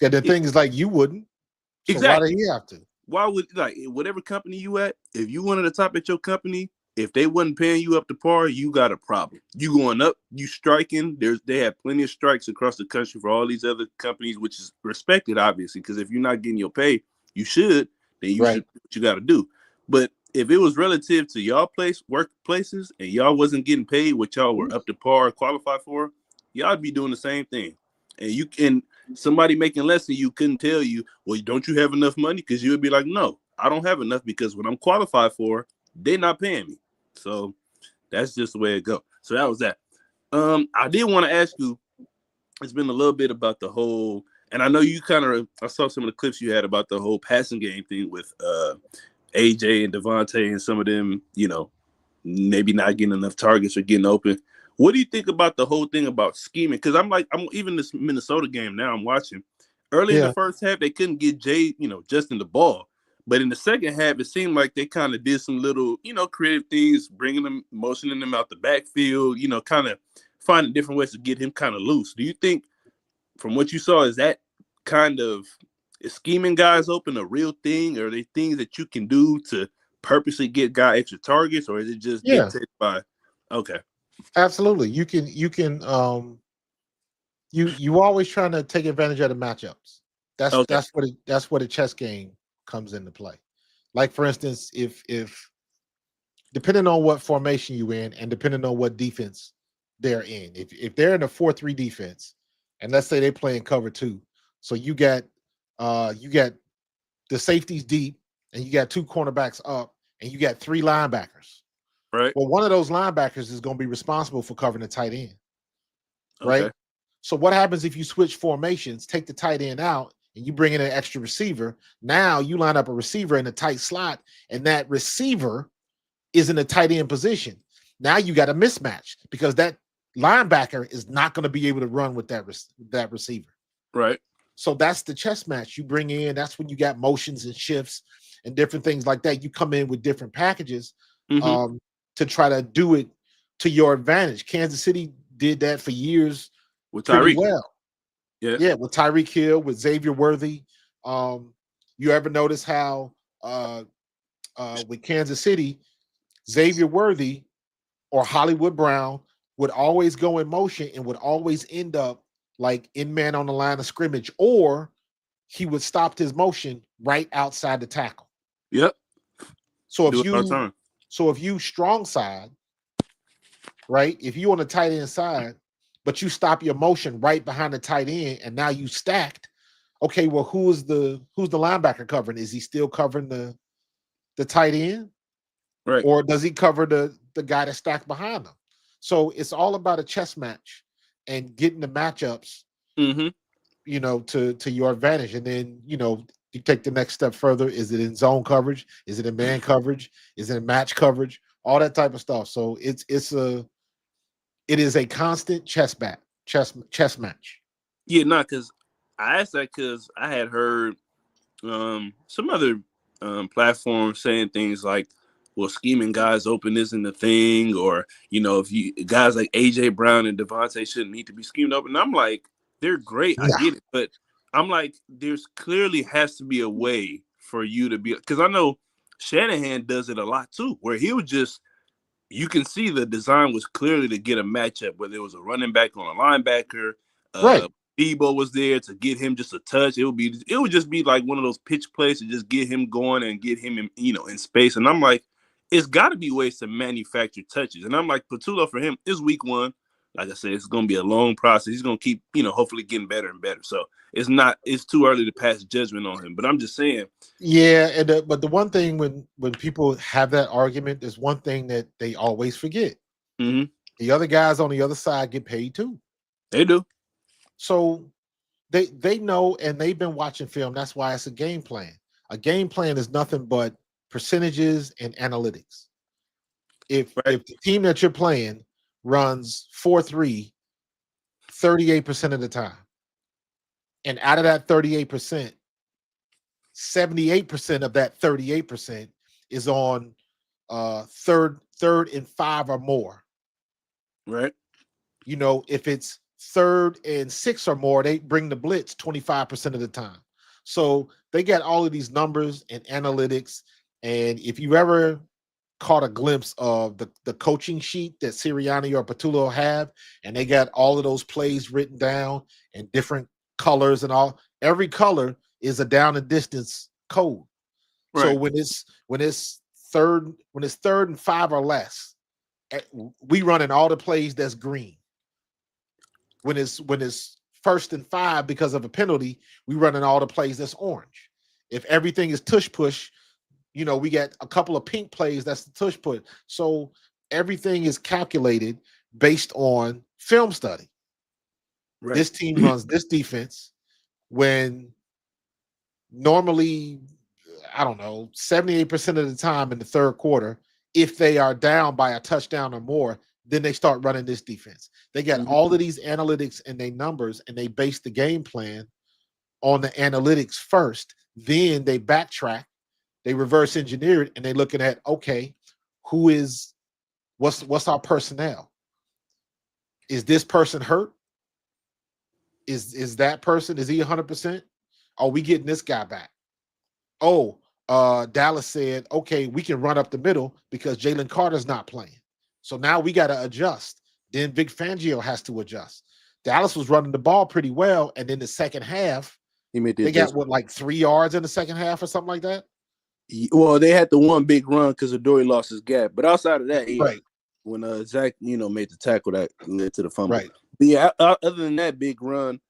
Yeah, the yeah, thing is, like, you wouldn't. So why did exactly. he have to? Why would, like, whatever company you at, if you one of the top at your company, if they wasn't paying you up to par, you got a problem. You going up, you striking. They have plenty of strikes across the country for all these other companies, which is respected, obviously, because if you're not getting your pay, you should. Then you Right. should do what you got to do. But if it was relative to y'all workplaces and y'all wasn't getting paid what y'all were up to par or qualified for, y'all'd be doing the same thing. And you can somebody making less than you couldn't tell you, well, don't you have enough money? Because you would be like, no, I don't have enough because what I'm qualified for, they're not paying me. So that's just the way it goes. So that was that. I did want to ask you, it's been a little bit about the whole And I know you kind of, I saw some of the clips you had about the whole passing game thing with AJ and Devontae and some of them, maybe not getting enough targets or getting open. What do you think about the whole thing about scheming? Because I'm even this Minnesota game now I'm watching. Early in the Yeah, first half, they couldn't get Justin the ball. But in the second half, it seemed like they kind of did some little, creative things, bringing them, motioning them out the backfield, kind of finding different ways to get him kind of loose. Do you think, from what you saw, is that kind of is scheming guys open a real thing? Or are they things that you can do to purposely get guy extra targets, or is it just yeah, dictated by? Okay, absolutely. You always trying to take advantage of the matchups. That's okay, that's what that's what a chess game comes into play. Like for instance, if depending on what formation you in and depending on what defense they're in, if they're in a 4-3 defense, and let's say they play in cover two, so you got the safeties deep, and you got two cornerbacks up, and you got three linebackers. right, Well, one of those linebackers is going to be responsible for covering the tight end, okay, right? So what happens if you switch formations, take the tight end out, and you bring in an extra receiver? Now you line up a receiver in a tight slot, and that receiver is in a tight end position. Now you got a mismatch because that linebacker is not going to be able to run with that receiver. right, So that's the chess match you bring in. That's when you got motions and shifts and different things like that. You come in with different packages mm-hmm. to try to do it to your advantage. Kansas City did that for years With pretty Tyreek, well. yeah, Yeah, with Tyreek Hill, with Xavier Worthy. You ever notice how with Kansas City, Xavier Worthy or Hollywood Brown would always go in motion and would always end up like in man on the line of scrimmage, or he would stop his motion right outside the tackle. yep, So if do it all the you time, strong side, right? If you on the tight end side, but you stop your motion right behind the tight end, and now you stacked. Okay, well, who's the linebacker covering? Is he still covering the tight end, right, or does he cover the guy that's stacked behind him? So it's all about a chess match and getting the matchups, mm-hmm. to your advantage. And then, you take the next step further. Is it in zone coverage? Is it in man coverage? Is it in match coverage? All that type of stuff. So it is a constant chess match. Yeah, not because I asked that because I had heard some other platforms saying things like, well, scheming guys open isn't a thing, or if you guys like AJ Brown and Devontae shouldn't need to be schemed open. And I'm like, they're great, I Yeah. get it, but I'm like, there's clearly has to be a way for you to be, because I know Shanahan does it a lot too, where he would just, you can see the design was clearly to get a matchup, whether it was a running back on a linebacker. Right. Debo was there to get him just a touch. It would just be like one of those pitch plays to just get him going and get him in space. And I'm like, it's got to be ways to manufacture touches. And I'm like, Patullo for him is week one. Like I said, it's going to be a long process. He's going to keep, hopefully getting better and better. So it's too early to pass judgment on him. But I'm just saying. Yeah, and but the one thing when people have that argument, there's one thing that they always forget. Mm-hmm. The other guys on the other side get paid too. They do. So they know, and they've been watching film. That's why it's a game plan. A game plan is nothing but percentages and analytics. If Right. the team that you're playing runs 4-3 38% of the time, and out of that 38%, 78% of that 38% is on third and 5 or more. Right. If it's 3rd and 6 or more, they bring the blitz 25% of the time. So they got all of these numbers and analytics. And if you ever caught a glimpse of the coaching sheet that Sirianni or Patullo have, and they got all of those plays written down in different colors and all, every color is a down and distance code. Right. So when it's third and 5 or less, we run in all the plays that's green. When it's 1st and 5 because of a penalty, we run in all the plays that's orange. If everything is tush push, we got a couple of pink plays, that's the tush push. So everything is calculated based on film study. Right. This team runs this defense. when normally, I don't know, 78% of the time in the third quarter, if they are down by a touchdown or more, then they start running this defense. They got Mhm. all of these analytics and they numbers, and they base the game plan on the analytics first. Then they backtrack, they reverse engineer it, and they're looking at, okay, what's our personnel? Is this person hurt? Is that person, is he 100%? Are we getting this guy back? Oh, Dallas said, okay, we can run up the middle because Jaylen Carter's not playing. So now we got to adjust. Then Vic Fangio has to adjust. Dallas was running the ball pretty well, and then the second half, He made the they got adjustment. like 3 yards in the second half or something like that. Well, they had the one big run because Adoree lost his gap, but outside of that, yeah, Right, when Zach, made the tackle that led to the fumble. right. But yeah, other than that big run,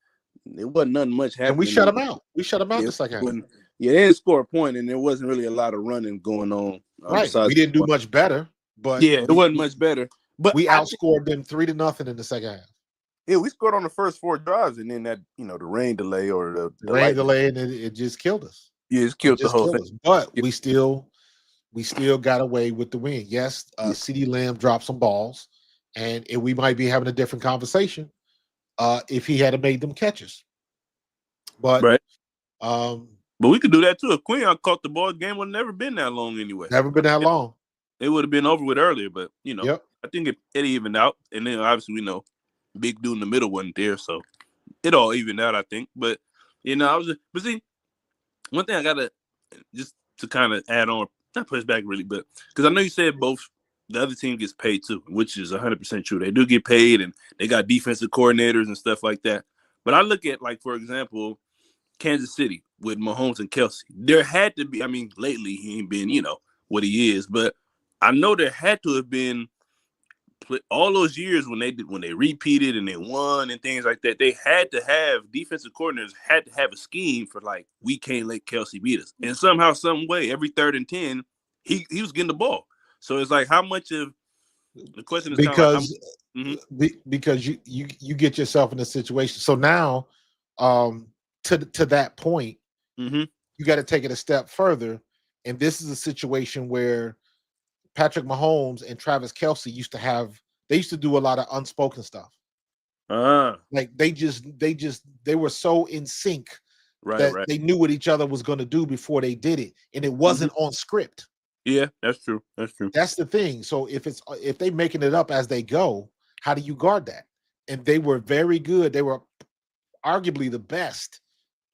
it wasn't nothing much And we happening. shut them out. We shut them out the second half. Yeah, they didn't score a point, and there wasn't really a lot of running going on. Right. Besides We didn't do much better, but yeah, it wasn't much better. But we outscored them 3-0 in the second half. yeah, we scored on the first 4 drives, and then that the rain delay or the Rain light delay, and it just killed us. yeah, it's killed the whole thing. But we still got away with the win. Yes, CeeDee Lamb dropped some balls, and we might be having a different conversation if he had made them catches. But right. But we could do that too. If Quinn caught the ball, the game would have never been that long anyway. Never been that long. It would have been over with earlier, but Yep. I think it evened out. And then obviously we know big dude in the middle wasn't there, so it all evened out, I think. But but see, one thing I gotta just to kind of add on, not push back really, but because I know you said both the other team gets paid too, which is 100% true. They do get paid, and they got defensive coordinators and stuff like that. But I look at, like, for example, Kansas City with Mahomes and Kelsey. There had to be, I mean, lately he ain't been, what he is, but I know there had to have been all those years when they repeated and they won and things like that. They had to have defensive coordinators had to have a scheme for, like, we can't let Kelsey beat us, and somehow, some way, every 3rd and 10, he was getting the ball. So it's like, how much of the question is because because you get yourself in a situation. So now, to that point, you got to take it a step further, and this is a situation where Patrick Mahomes and Travis Kelce used to do a lot of unspoken stuff. Like they were so in sync that they knew what each other was going to do before they did it, and it wasn't on script. Yeah, that's true. That's the thing. So if they making it up as they go, how do you guard that? And they were very good. They were arguably the best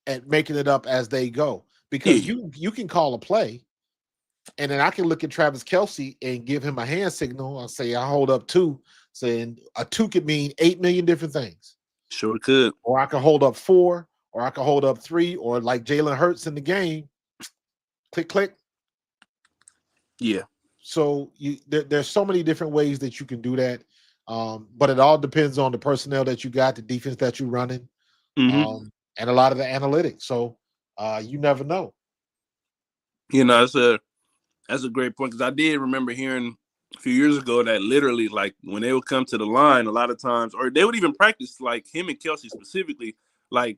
at making it up as they go, because you can call a play, and then I can look at Travis Kelce and give him a hand signal. I'll say I hold up 2, saying a 2 could mean 8 million different things. Sure could. Or I can hold up 4, or I can hold up 3, or like Jalen Hurts in the game, click, click. Yeah. So there's so many different ways that you can do that. But it all depends on the personnel that you got, the defense that you're running, and a lot of the analytics. So you never know. That's a great point, because I did remember hearing a few years ago that literally, like, when they would come to the line a lot of times, or they would even practice, like him and Kelsey specifically, like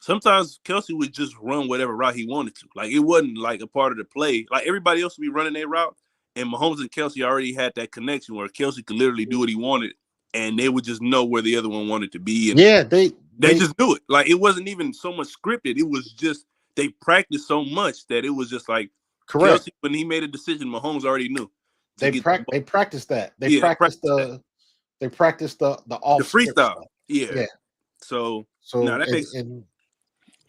sometimes Kelsey would just run whatever route he wanted to. Like, it wasn't like a part of the play. Like, everybody else would be running their route, and Mahomes and Kelsey already had that connection where Kelsey could literally do what he wanted, and they would just know where the other one wanted to be. And yeah, they just knew it. Like, it wasn't even so much scripted. It was just they practiced so much that it was just like, correct. Kelsey, when he made a decision, Mahomes already knew. They practiced that. They practiced the off the freestyle. Yeah. So no, that makes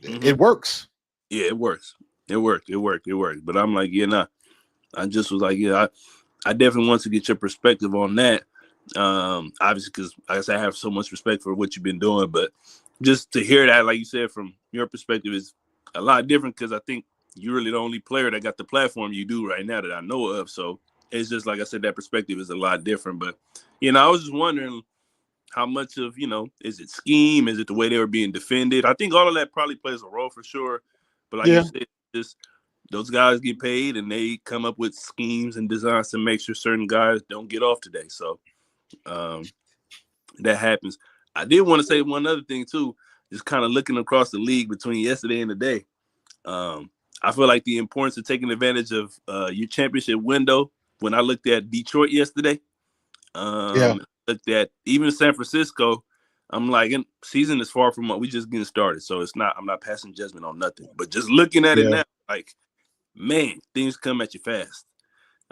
it works. Yeah, it works. It worked. But I'm like, I just was like, I definitely want to get your perspective on that. Obviously, because I guess I have so much respect for what you've been doing, but just to hear that, like you said, from your perspective is a lot different, because I think you're really the only player that got the platform you do right now that I know of. So it's just, like I said, that perspective is a lot different. But, I was just wondering how much of, is it scheme? Is it the way they were being defended? I think all of that probably plays a role for sure. But like you said, just those guys get paid, and they come up with schemes and designs to make sure certain guys don't get off today. So that happens. I did want to say one other thing too, just kind of looking across the league between yesterday and today, I feel like the importance of taking advantage of your championship window. When I looked at Detroit yesterday, Yeah. looked at even San Francisco, I'm like, season is far from what we just getting started. So it's not, I'm not passing judgment on nothing. But just looking at it Yeah. now, like, man, things come at you fast.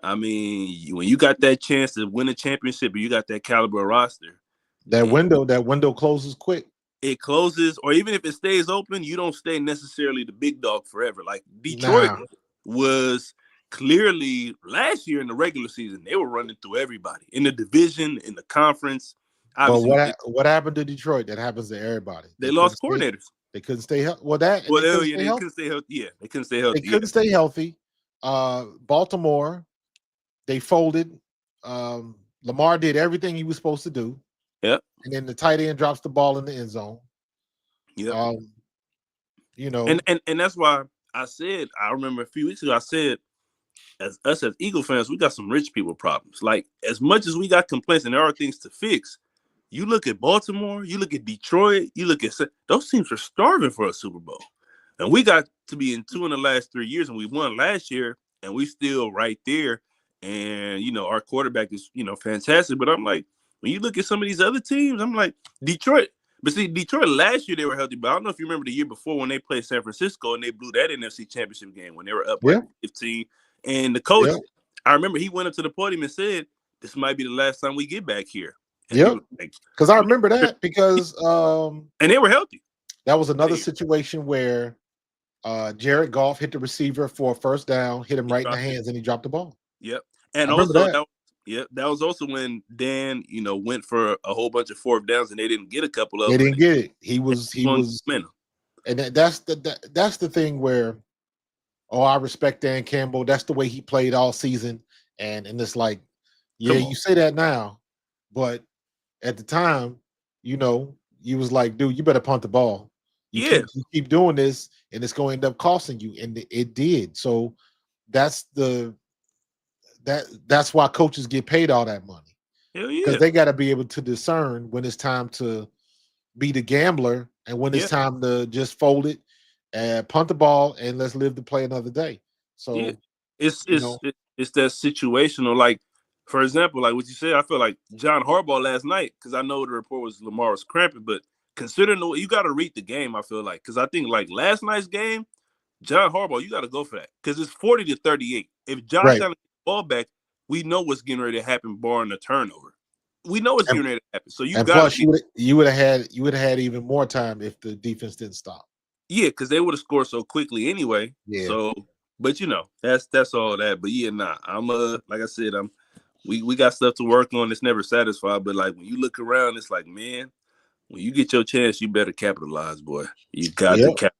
I mean, when you got that chance to win a championship, and you got that caliber roster, That window closes quick. it closes, or even if it stays open, you don't stay necessarily the big dog forever. Like Detroit Nah. was clearly last year in the regular season, they were running through everybody in the division, in the conference. But Obviously, what happened to Detroit? That happens to everybody. they lost coordinators. They couldn't stay healthy. Well, that and they couldn't stay They healthy. couldn't stay healthy. Yeah, they couldn't stay healthy. They couldn't stay healthy. Baltimore, they folded. Lamar did everything he was supposed to do. Yep. And then the tight end drops the ball in the end zone. Yeah. You know, and that's why I said, I remember a few weeks ago, I said, as Eagle fans, we got some rich people problems. Like, as much as we got complaints and there are things to fix, you look at Baltimore, you look at Detroit, you look at those teams are starving for a Super Bowl. And we got to be in 2 in the last 3 years, and we won last year, and we still right there. And, you know, our quarterback is, you know, fantastic. But I'm like, when you look at some of these other teams, I'm like, Detroit. But see, Detroit last year, they were healthy. But I don't know if you remember the year before when they played San Francisco and they blew that NFC championship game when they were up like 15. And the coach, I remember he went up to the podium and said, this might be the last time we get back here. Yep. Because I remember that because and they were healthy. That was another situation where Jared Goff hit the receiver for a first down, hit him right in the hands, and he dropped the ball. Yep. And also that was also when Dan, you know, went for a whole bunch of fourth downs and they didn't get a couple of them. They didn't get it. He was and that's the thing where I respect Dan Campbell. That's the way he played all season. And it's like, yeah, you say that now, but at the time, you know, you was like, dude, you better punt the ball. You keep doing this, and it's going to end up costing you, and it did. So that's why coaches get paid all that money. Because they got to be able to discern when it's time to be the gambler and when it's time to just fold it and punt the ball and let's live to play another day. So it's that situational. Like, for example, like what you said, I feel like John Harbaugh last night, because I know the report was Lamar was cramping, but considering the way you got to read the game, I feel like, because I think like last night's game, John Harbaugh, you got to go for that because it's 40-38. If Josh Allen gets the ball back, we know what's getting ready to happen, barring the turnover. We know what's getting ready to happen. So you got you would have had even more time if the defense didn't stop. Yeah, because they would have scored so quickly anyway. Yeah. So, but you know, that's all that. But yeah, I'm like I said, we got stuff to work on. It's never satisfied. But like when you look around, it's like, man, when you get your chance, you better capitalize, boy. You got to capitalize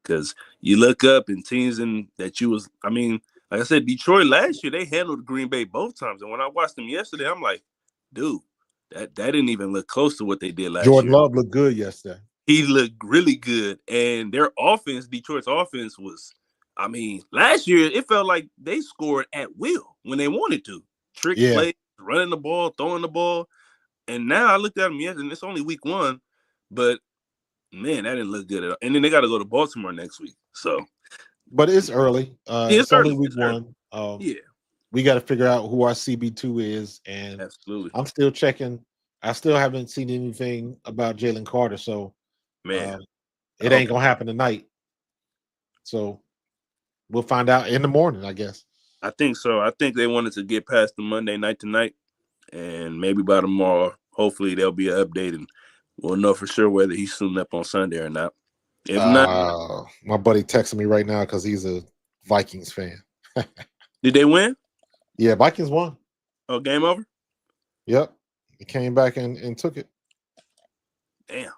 because you look up and teams that you was. I mean, like I said, Detroit last year they handled Green Bay both times, and when I watched them yesterday, I'm like, dude, that didn't even look close to what they did last year. Jordan Love looked good yesterday. He looked really good, and their offense, Detroit's offense, was. I mean, last year it felt like they scored at will when they wanted to. Trick plays, running the ball, throwing the ball. And now I looked at them yesterday, and it's only week 1, but man, that didn't look good at all. And then they got to go to Baltimore next week. So, but it's early. It's only week 1. We got to figure out who our CB2 is, and absolutely, I'm still checking. I still haven't seen anything about Jaylen Carter, so man, it ain't gonna happen tonight. So we'll find out in the morning, I guess. I think so. I think they wanted to get past the Monday night tonight, and maybe by tomorrow, hopefully there'll be an update, and we'll know for sure whether he's suiting up on Sunday or not. If not, my buddy texting me right now because he's a Vikings fan. Did they win? Yeah, Vikings won. Oh, game over? Yep. He came back and took it. Damn.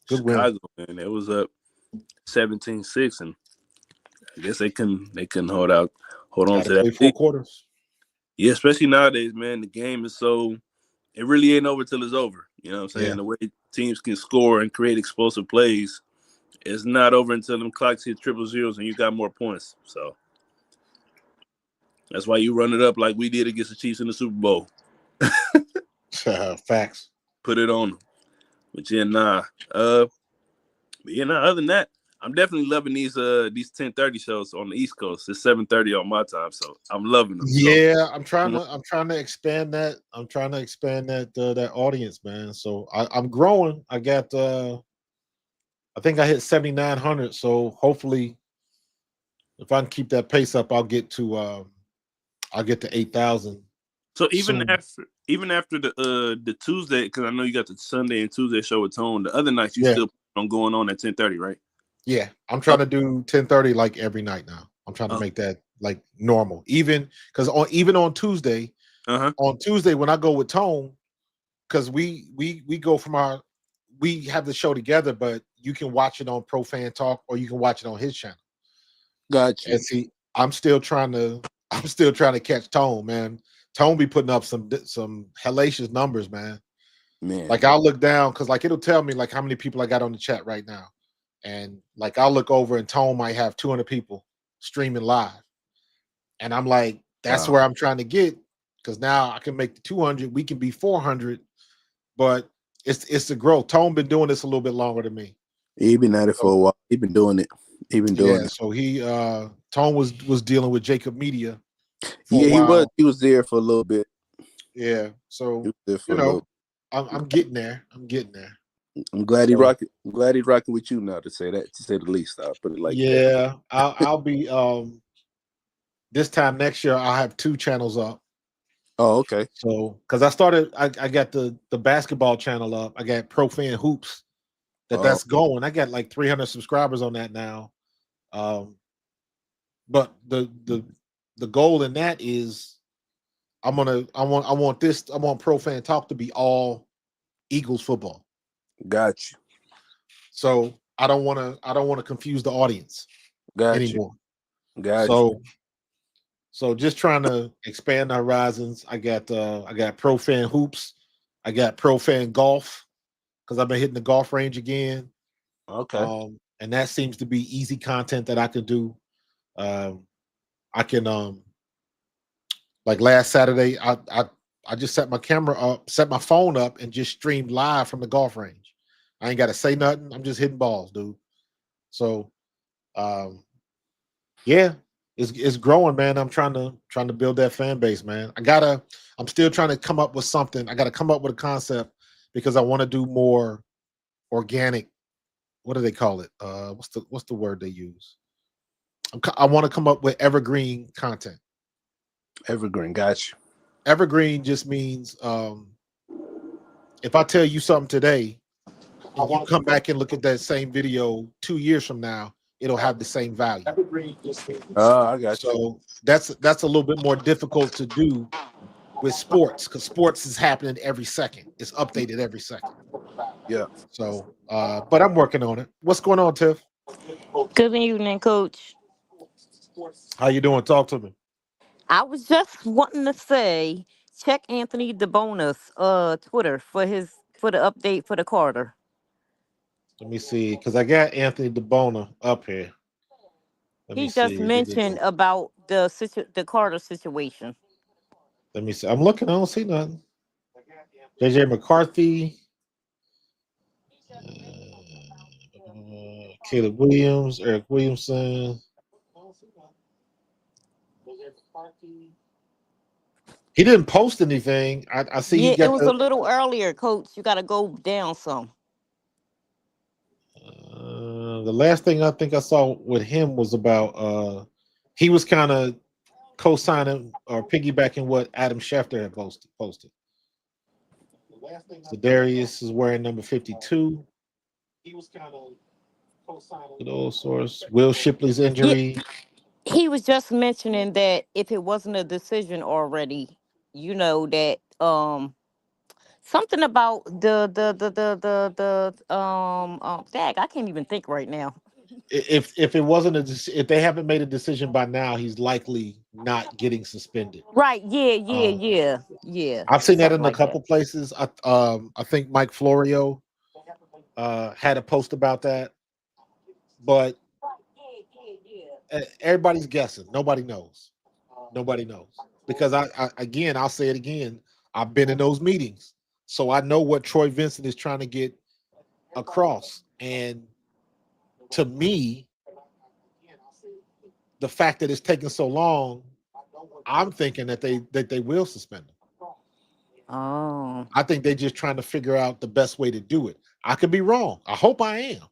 Good Chicago, man. It was up 17-6, and I guess they couldn't hold on to that. 4 quarters. Yeah, especially nowadays, man. The game is so it really ain't over till it's over. You know what I'm saying? Yeah. The way teams can score and create explosive plays, it's not over until them clocks hit triple zeros and you got more points. So that's why you run it up like we did against the Chiefs in the Super Bowl. Facts. Put it on them. But yeah, nah. But yeah, nah. Other than that, I'm definitely loving these 10:30 shows on the East Coast. It's 7:30 on my time, so I'm loving them. So Yeah, I'm trying to expand that. I'm trying to expand that audience, man. So I'm growing. I think I hit 7,900. So hopefully, if I can keep that pace up, I'll get to 8,000 so soon. even after the Tuesday, because I know you got the Sunday and Tuesday show with Tone. The other nights you Yeah, still on going on at 10:30, right? yeah. I'm Oh, trying to do 10:30 like every night now. I'm trying to oh, make that like normal, even because even uh-huh. on Tuesday when I go with Tone, because we go from we have the show together, but you can watch it on Pro Fan Talk or you can watch it on his channel. Got you, And see, I'm still trying to catch Tone, man. Tone be putting up some hellacious numbers, man. man. Like I'll look down because like it'll tell me like how many people I got on the chat right now, and like I'll look over and Tone might have 200 people streaming live, and I'm like, that's Wow. where I'm trying to get because now I can make the 200, we can be 400, but it's the growth. Tone been doing this a little bit longer than me. He been at it for So a while. He been doing it. He been doing yeah, it. so he Tone was dealing with Jacob Media for a Yeah, he was. while. He was there for a little bit. Yeah, He so was there for you a little know, bit. I'm getting there. I'm getting there. I'm glad he So rocking. I'm glad he's rocking with you now. To say the least, I'll put it like that. yeah, I'll be this time next year. I'll have 2 channels up. Oh, okay. So because I got the basketball channel up. I got Pro Fan Hoops Oh, that's going. I got like 300 subscribers on that now. Um, but the goal in that is I want Pro Fan Talk to be all Eagles football. got you. So I don't want to confuse the audience Got you. anymore. Got you. So just trying to expand the horizons. I got Pro Fan Hoops. I got Pro Fan Golf because I've been hitting the golf range again. Okay. And that seems to be easy content that I could do. I can like last Saturday, I just set my camera up, set my phone up, and just streamed live from the golf range. I ain't got to say nothing. I'm just hitting balls, dude. So, um, yeah, it's growing, man. I'm trying to build that fan base, man. I'm still trying to come up with something. I got to come up with a concept because I want to do more organic. What do they call it? What's the word they use? I want to come up with evergreen content. Evergreen. Got you. Evergreen just means if I tell you something today and you come back and look at that same video 2 years from now, it'll have the same value. Oh, I got you. So that's a little bit more difficult to do with sports because sports is happening every second. It's updated every second. Yeah. So, but I'm working on it. What's going on, Tiff? Good evening, Coach. How you doing? Talk to me. I was just wanting to say, check Anthony DeBona's Twitter for the update for the Carter. Let me see, because I got Anthony DeBona up here. Let me He just see. mentioned about the Carter situation. Let me see. I'm looking. I don't see nothing. JJ McCarthy, Caleb Williams, Eric Williamson. He didn't post anything. I see he Yeah, it got was a little earlier, Coach. You got to go down some. the last thing I think I saw with him was about he was kind of co-signing or piggybacking what Adam Schefter had posted. So Darius is wearing number 52. Good old source. Will Shipley's Yeah, injury. he was just mentioning that if it wasn't a decision already, that something about dag, I can't even think right now. If it wasn't if they haven't made a decision by now, he's likely not getting suspended. Right, Um, yeah. I've seen that Something in a like that. couple places. I think Mike Florio had a post about that, but everybody's guessing. Nobody knows. Nobody knows because I I'll say it again. I've been in those meetings, so I know what Troy Vincent is trying to get across. And to me, the fact that it's taking so long, I'm thinking that they will suspend him. Oh. I think they're just trying to figure out the best way to do it. I could be wrong. I hope I am.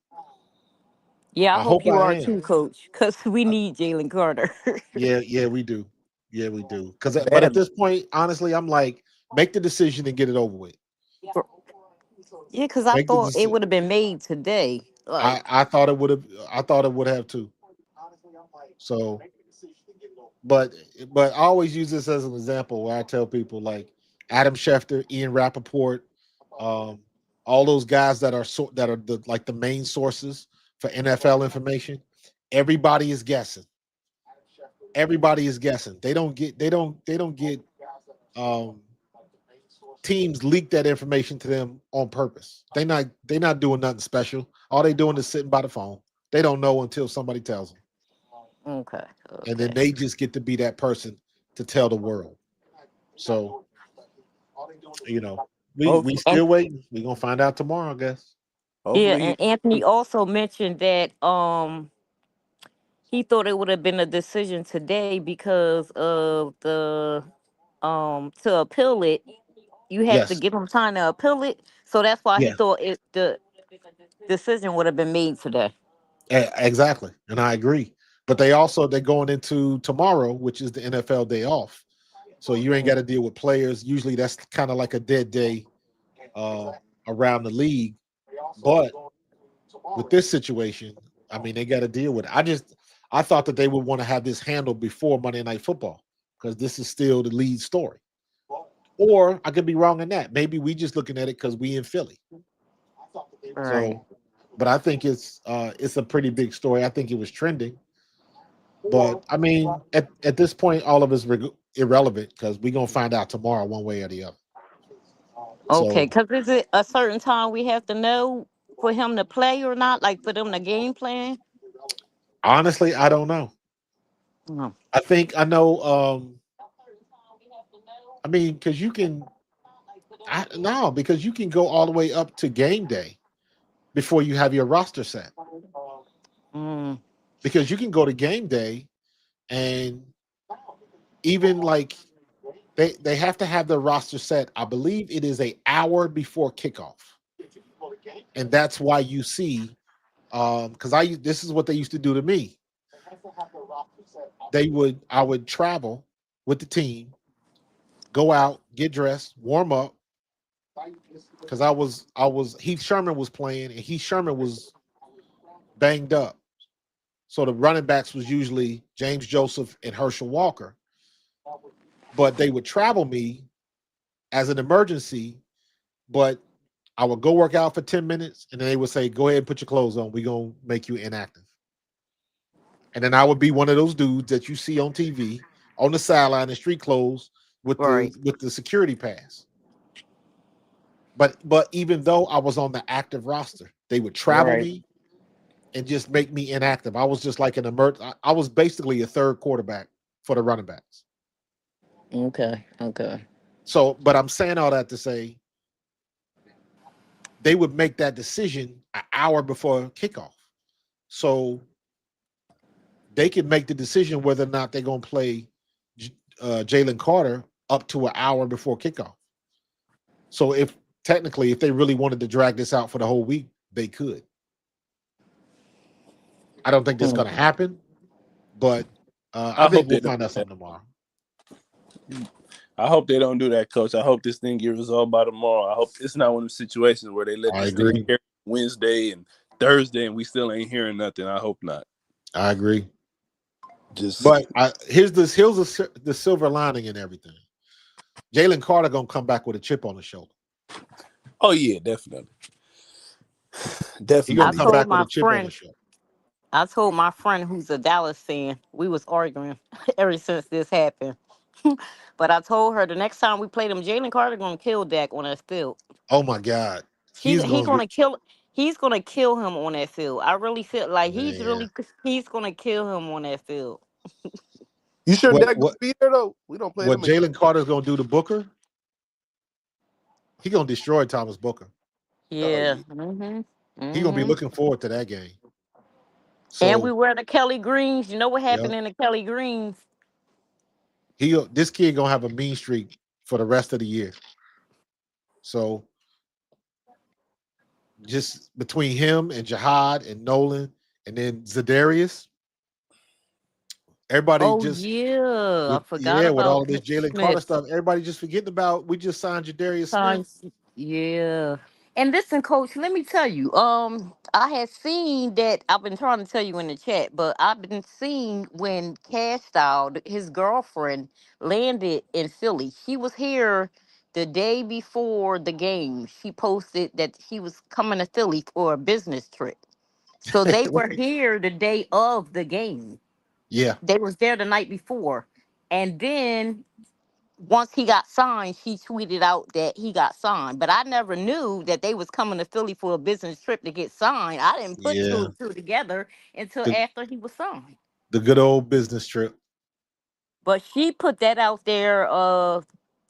Yeah, I I hope hope you I are am. too, Coach, because we Uh, need Jalen Carter. yeah, we do. Yeah, we do. But at Bad. this point, honestly, I'm like, make the decision and get it over with. For- yeah, because I Make the thought it decision. would have been made today. Like, I thought it would have. I thought it would have too. So, but I always use this as an example where I tell people like Adam Schefter, Ian Rappaport, um, all those guys that are the main sources for NFL information. Everybody is guessing. Everybody is guessing. They don't get um, teams leak that information to them on purpose. They not doing nothing special. All they doing is sitting by the phone. They don't know until somebody tells them, okay, and then okay. they just get to be that person to tell the world. So you know, we Hopefully, And still waiting. We gonna find out tomorrow, I guess. yeah, hopefully, and Anthony also mentioned that he thought it would have been a decision today because of the to appeal it. You had to Yes, give him time to appeal it, so that's why he yeah, thought the decision would have been made today. exactly, and I agree. But they're going into tomorrow, which is the NFL day off. So you ain't got to deal with players. Usually that's kind of like a dead day uh, around the league. But with this situation, I mean, they got to deal with it. I thought that they would want to have this handled before Monday Night Football because this is still the lead story. Or I could be wrong in that. Maybe we just looking at it because we in Philly. Right. So, but I think it's a pretty big story. I think it was trending. But I mean, at this point, all of it's irrelevant because we're gonna find out tomorrow one way or the other. Okay, So because is it a certain time we have to know for him to play or not? Like for them to game plan? honestly, I don't know. No. I think I know. I mean, because you can. No, because you can go all the way up to game day before you have your roster set. Mm, Because you can go to game day and even like they have to have their roster set. I believe it is a hour before kickoff, and that's why you see because I this is what they used to do to me. I would travel with the team, go out, get dressed, warm up because I was Heath Sherman was playing and Heath Sherman was banged up. So the running backs was usually James Joseph and Herschel Walker, but they would travel me as an emergency. But I would go work out for 10 minutes and then they would say, go ahead and put your clothes on. We're gonna make you inactive. And then I would be one of those dudes that you see on TV on the sideline in street clothes right, with the security pass. But even though I was on the active roster, they would travel right. me and just make me inactive. I was just like an I was basically a third quarterback for the running backs. Okay, okay. So, but I'm saying all that to say they would make that decision an hour before kickoff. So they can make the decision whether or not they're going to play Jaylen Carter up to an hour before kickoff. So if technically, if they really wanted to drag this out for the whole week, they could. I don't think that's going to Okay. happen, but I I think hope we'll they don't find out do that. something tomorrow. I hope they don't do that, Coach. I hope this thing gets resolved by tomorrow. I hope it's not one of the situations where they let I this thing agree. carry Wednesday and Thursday and we still ain't hearing nothing. I hope not. I agree. Just But here's the silver lining in everything. Jaylen Carter gonna come back with a chip on his shoulder. oh yeah, definitely, He gonna I definitely. come told back with my a chip on his friend, shoulder. who's a Dallas fan, we was arguing ever since this happened. But I told her the next time we play them, Jalen Carter gonna kill Dak on that field. Oh my God, He he's he gonna get gonna kill he's gonna kill him on that field. I really feel like man. he's gonna kill him on that field. You sure What Dak gonna what be there though? We don't play what them again. Jalen Carter's gonna do to Booker? He gonna destroy Thomas Booker. Oh Yeah. yeah. Hmm. He gonna be Hmm. looking forward to that game. And we So wear the Kelly Greens. You know what yeah, happened in the Kelly Greens? this kid gonna have a mean streak for the rest of the year. So just between him and Jihad and Nolan and then Zadarius, everybody Oh just yeah, I forgot with all about of this Jaylen Carter Smith. stuff, everybody just forgetting about we just signed Jadarius Smith. Times, yeah. And listen, Coach, let me tell you. I had seen that. I've been trying to tell you in the chat, but I've been seeing when Cash Style, his girlfriend, landed in Philly. She was here the day before the game. She posted that she was coming to Philly for a business trip. So they were here the day of the game. Yeah, They was there the night before, and then once he got signed, she tweeted out that he got signed. But I never knew that they was coming to Philly for a business trip to get signed. I didn't put two yeah. and two together until The after he was signed. the good old business trip. But she put that out there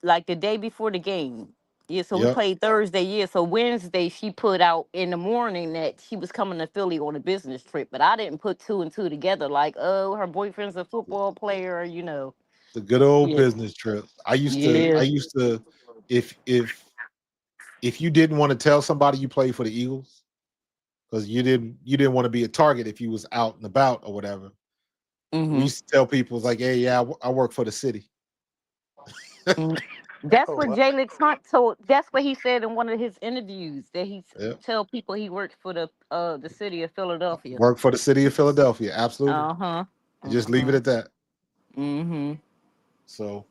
like the day before the game. Yeah, so we Yep. played Thursday, yeah. So Wednesday she put out in the morning that she was coming to Philly on a business trip. But I didn't put two and two together, like, oh, her boyfriend's a football player, you know. The good old Yeah. business trip. I Yeah. used to if if if you didn't want to tell somebody you played for the Eagles because you didn't want to be a target if you was out and about or whatever. We Mm-hmm. used to tell people it's like, hey, yeah, I work for the city. Mm. That's Oh what wow. Jalen Hunt told. That's what he said in one of his interviews that Yeah, tell people he works for the city of Philadelphia. work for the city of Philadelphia. Absolutely. Uh huh. And just leave Uh it at that. huh. So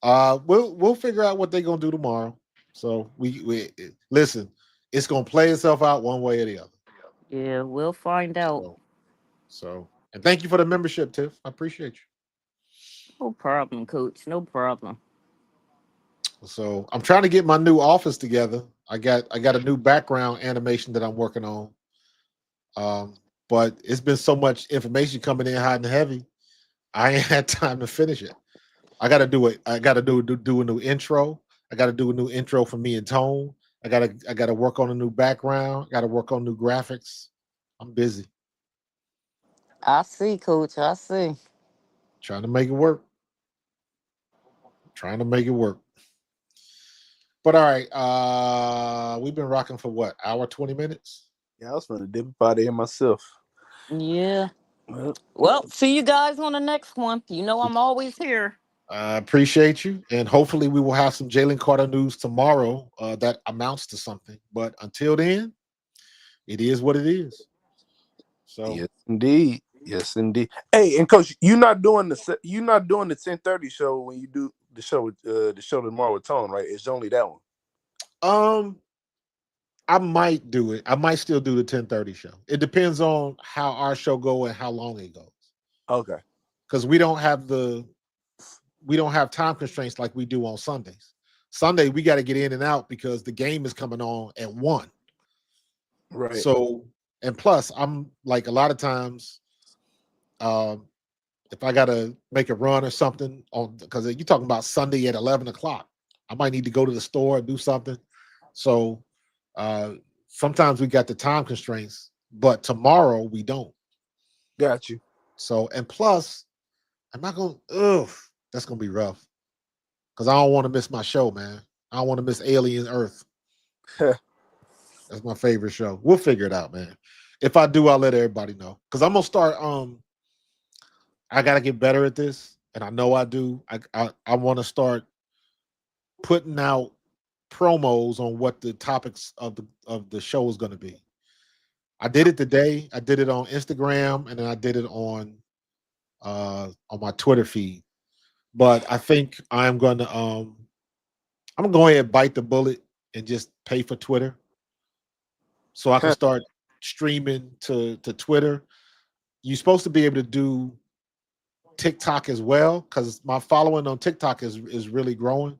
we'll figure out what they're gonna do tomorrow. So we listen, it's gonna play itself out one way or the other. Yeah, we'll find out. So and thank you for the membership, Tiff. I appreciate you. No problem, Coach. No problem. So I'm trying to get my new office together. I got a new background animation that I'm working on. Um, but it's been so much information coming in hot and heavy. I ain't had time to finish it. I got to do it. I got to do a new intro. I got to do a new intro for me and Tone. I got to work on a new background. Got to work on new graphics. I'm busy I see, Coach. I see. trying to make it work. Trying to make it work. But all right, we've been rocking for what, hour 20 minutes? Yeah, I was gonna dip up out of here myself. Yeah. Well, Well, see you guys on the next one. You know I'm always here. I appreciate you, and hopefully we will have some Jalen Carter news tomorrow that amounts to something. But until then, it is what it is. So yes, indeed. Yes, indeed. Hey, and Coach, you not doing the 10:30 show when you do the show tomorrow with Tone, right? It's only that one. um I might do it. I might still do the 10:30 show. It depends on how our show go and how long it goes. Okay. Because we don't have time constraints like we do on Sundays. Sunday we got to get in and out because the game is coming on at 1. Right. So and plus I'm like a lot of times um if I gotta make a run or something on because you're talking about Sunday at 11 o'clock, I might need to go to the store and do something. So uh sometimes we got the time constraints, but tomorrow we don't. Got you. So and plus, I'm not gonna that's gonna be rough because I don't want to miss my show, man. I don't want to miss Alien Earth. That's my favorite show. We'll figure it out, man. If I do, I'll let everybody know. Because I'm gonna start I gotta get better at this, and I know I do. I want to start putting out promos on what the topics of the show is going to be. I did it today. I did it on Instagram, and then I did it on my Twitter feed. But I think I'm gonna go ahead and bite the bullet and just pay for Twitter so I can start streaming to Twitter. You're supposed to be able to do TikTok as well because my following on TikTok is really growing.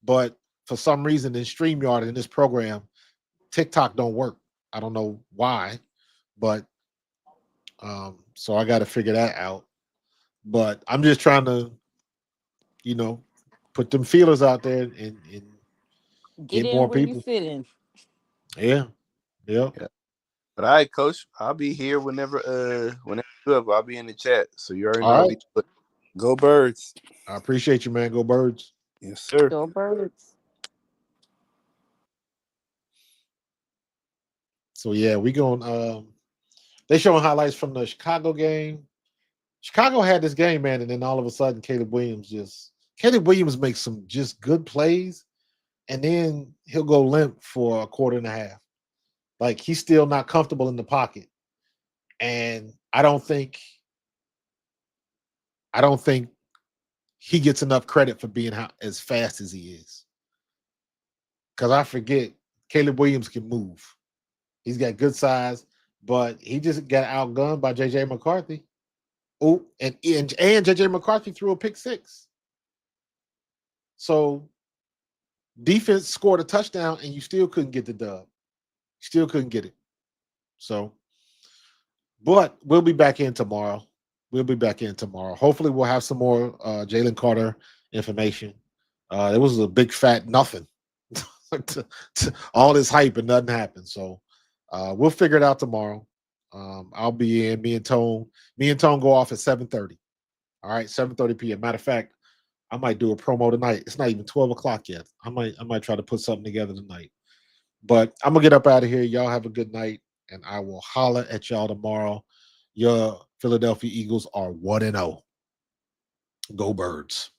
But for some reason in StreamYard in this program, TikTok don't work. I don't know why, but so I got to figure that out. But I'm just trying to, you know, put them feelers out there and Get get in more where you people. fit in. Yeah, yeah. Yeah. But all right, coach, I'll be here whenever you up. I'll be in the chat. So you already know All what right. we do. Go Birds. I appreciate you, man. Go Birds. Yes, sir. Go Birds. So yeah, we going they showing highlights from the Chicago game. Chicago had this game, man, and then all of a sudden Caleb Williams makes some just good plays, and then he'll go limp for a quarter and a half. Like he's still not comfortable in the pocket. And I don't think he gets enough credit for being as fast as he is. Because I forget Caleb Williams can move. He's got good size, but he just got outgunned by JJ McCarthy. Oh, and JJ McCarthy threw a pick six. So defense scored a touchdown and you still couldn't get the dub. Still couldn't get it. So, but we'll be back in tomorrow. Hopefully, we'll have some more Jaylen Carter information. It was a big fat nothing. All this hype and nothing happened. So we'll figure it out tomorrow. I'll be in. Me and Tone go off at 7:30. All right, 7:30 p.m. Matter of fact, I might do a promo tonight. It's not even 12 o'clock yet. I might try to put something together tonight. But I'm gonna get up out of here. Y'all have a good night, and I will holler at y'all tomorrow. Your Philadelphia Eagles are 1-0. Go Birds.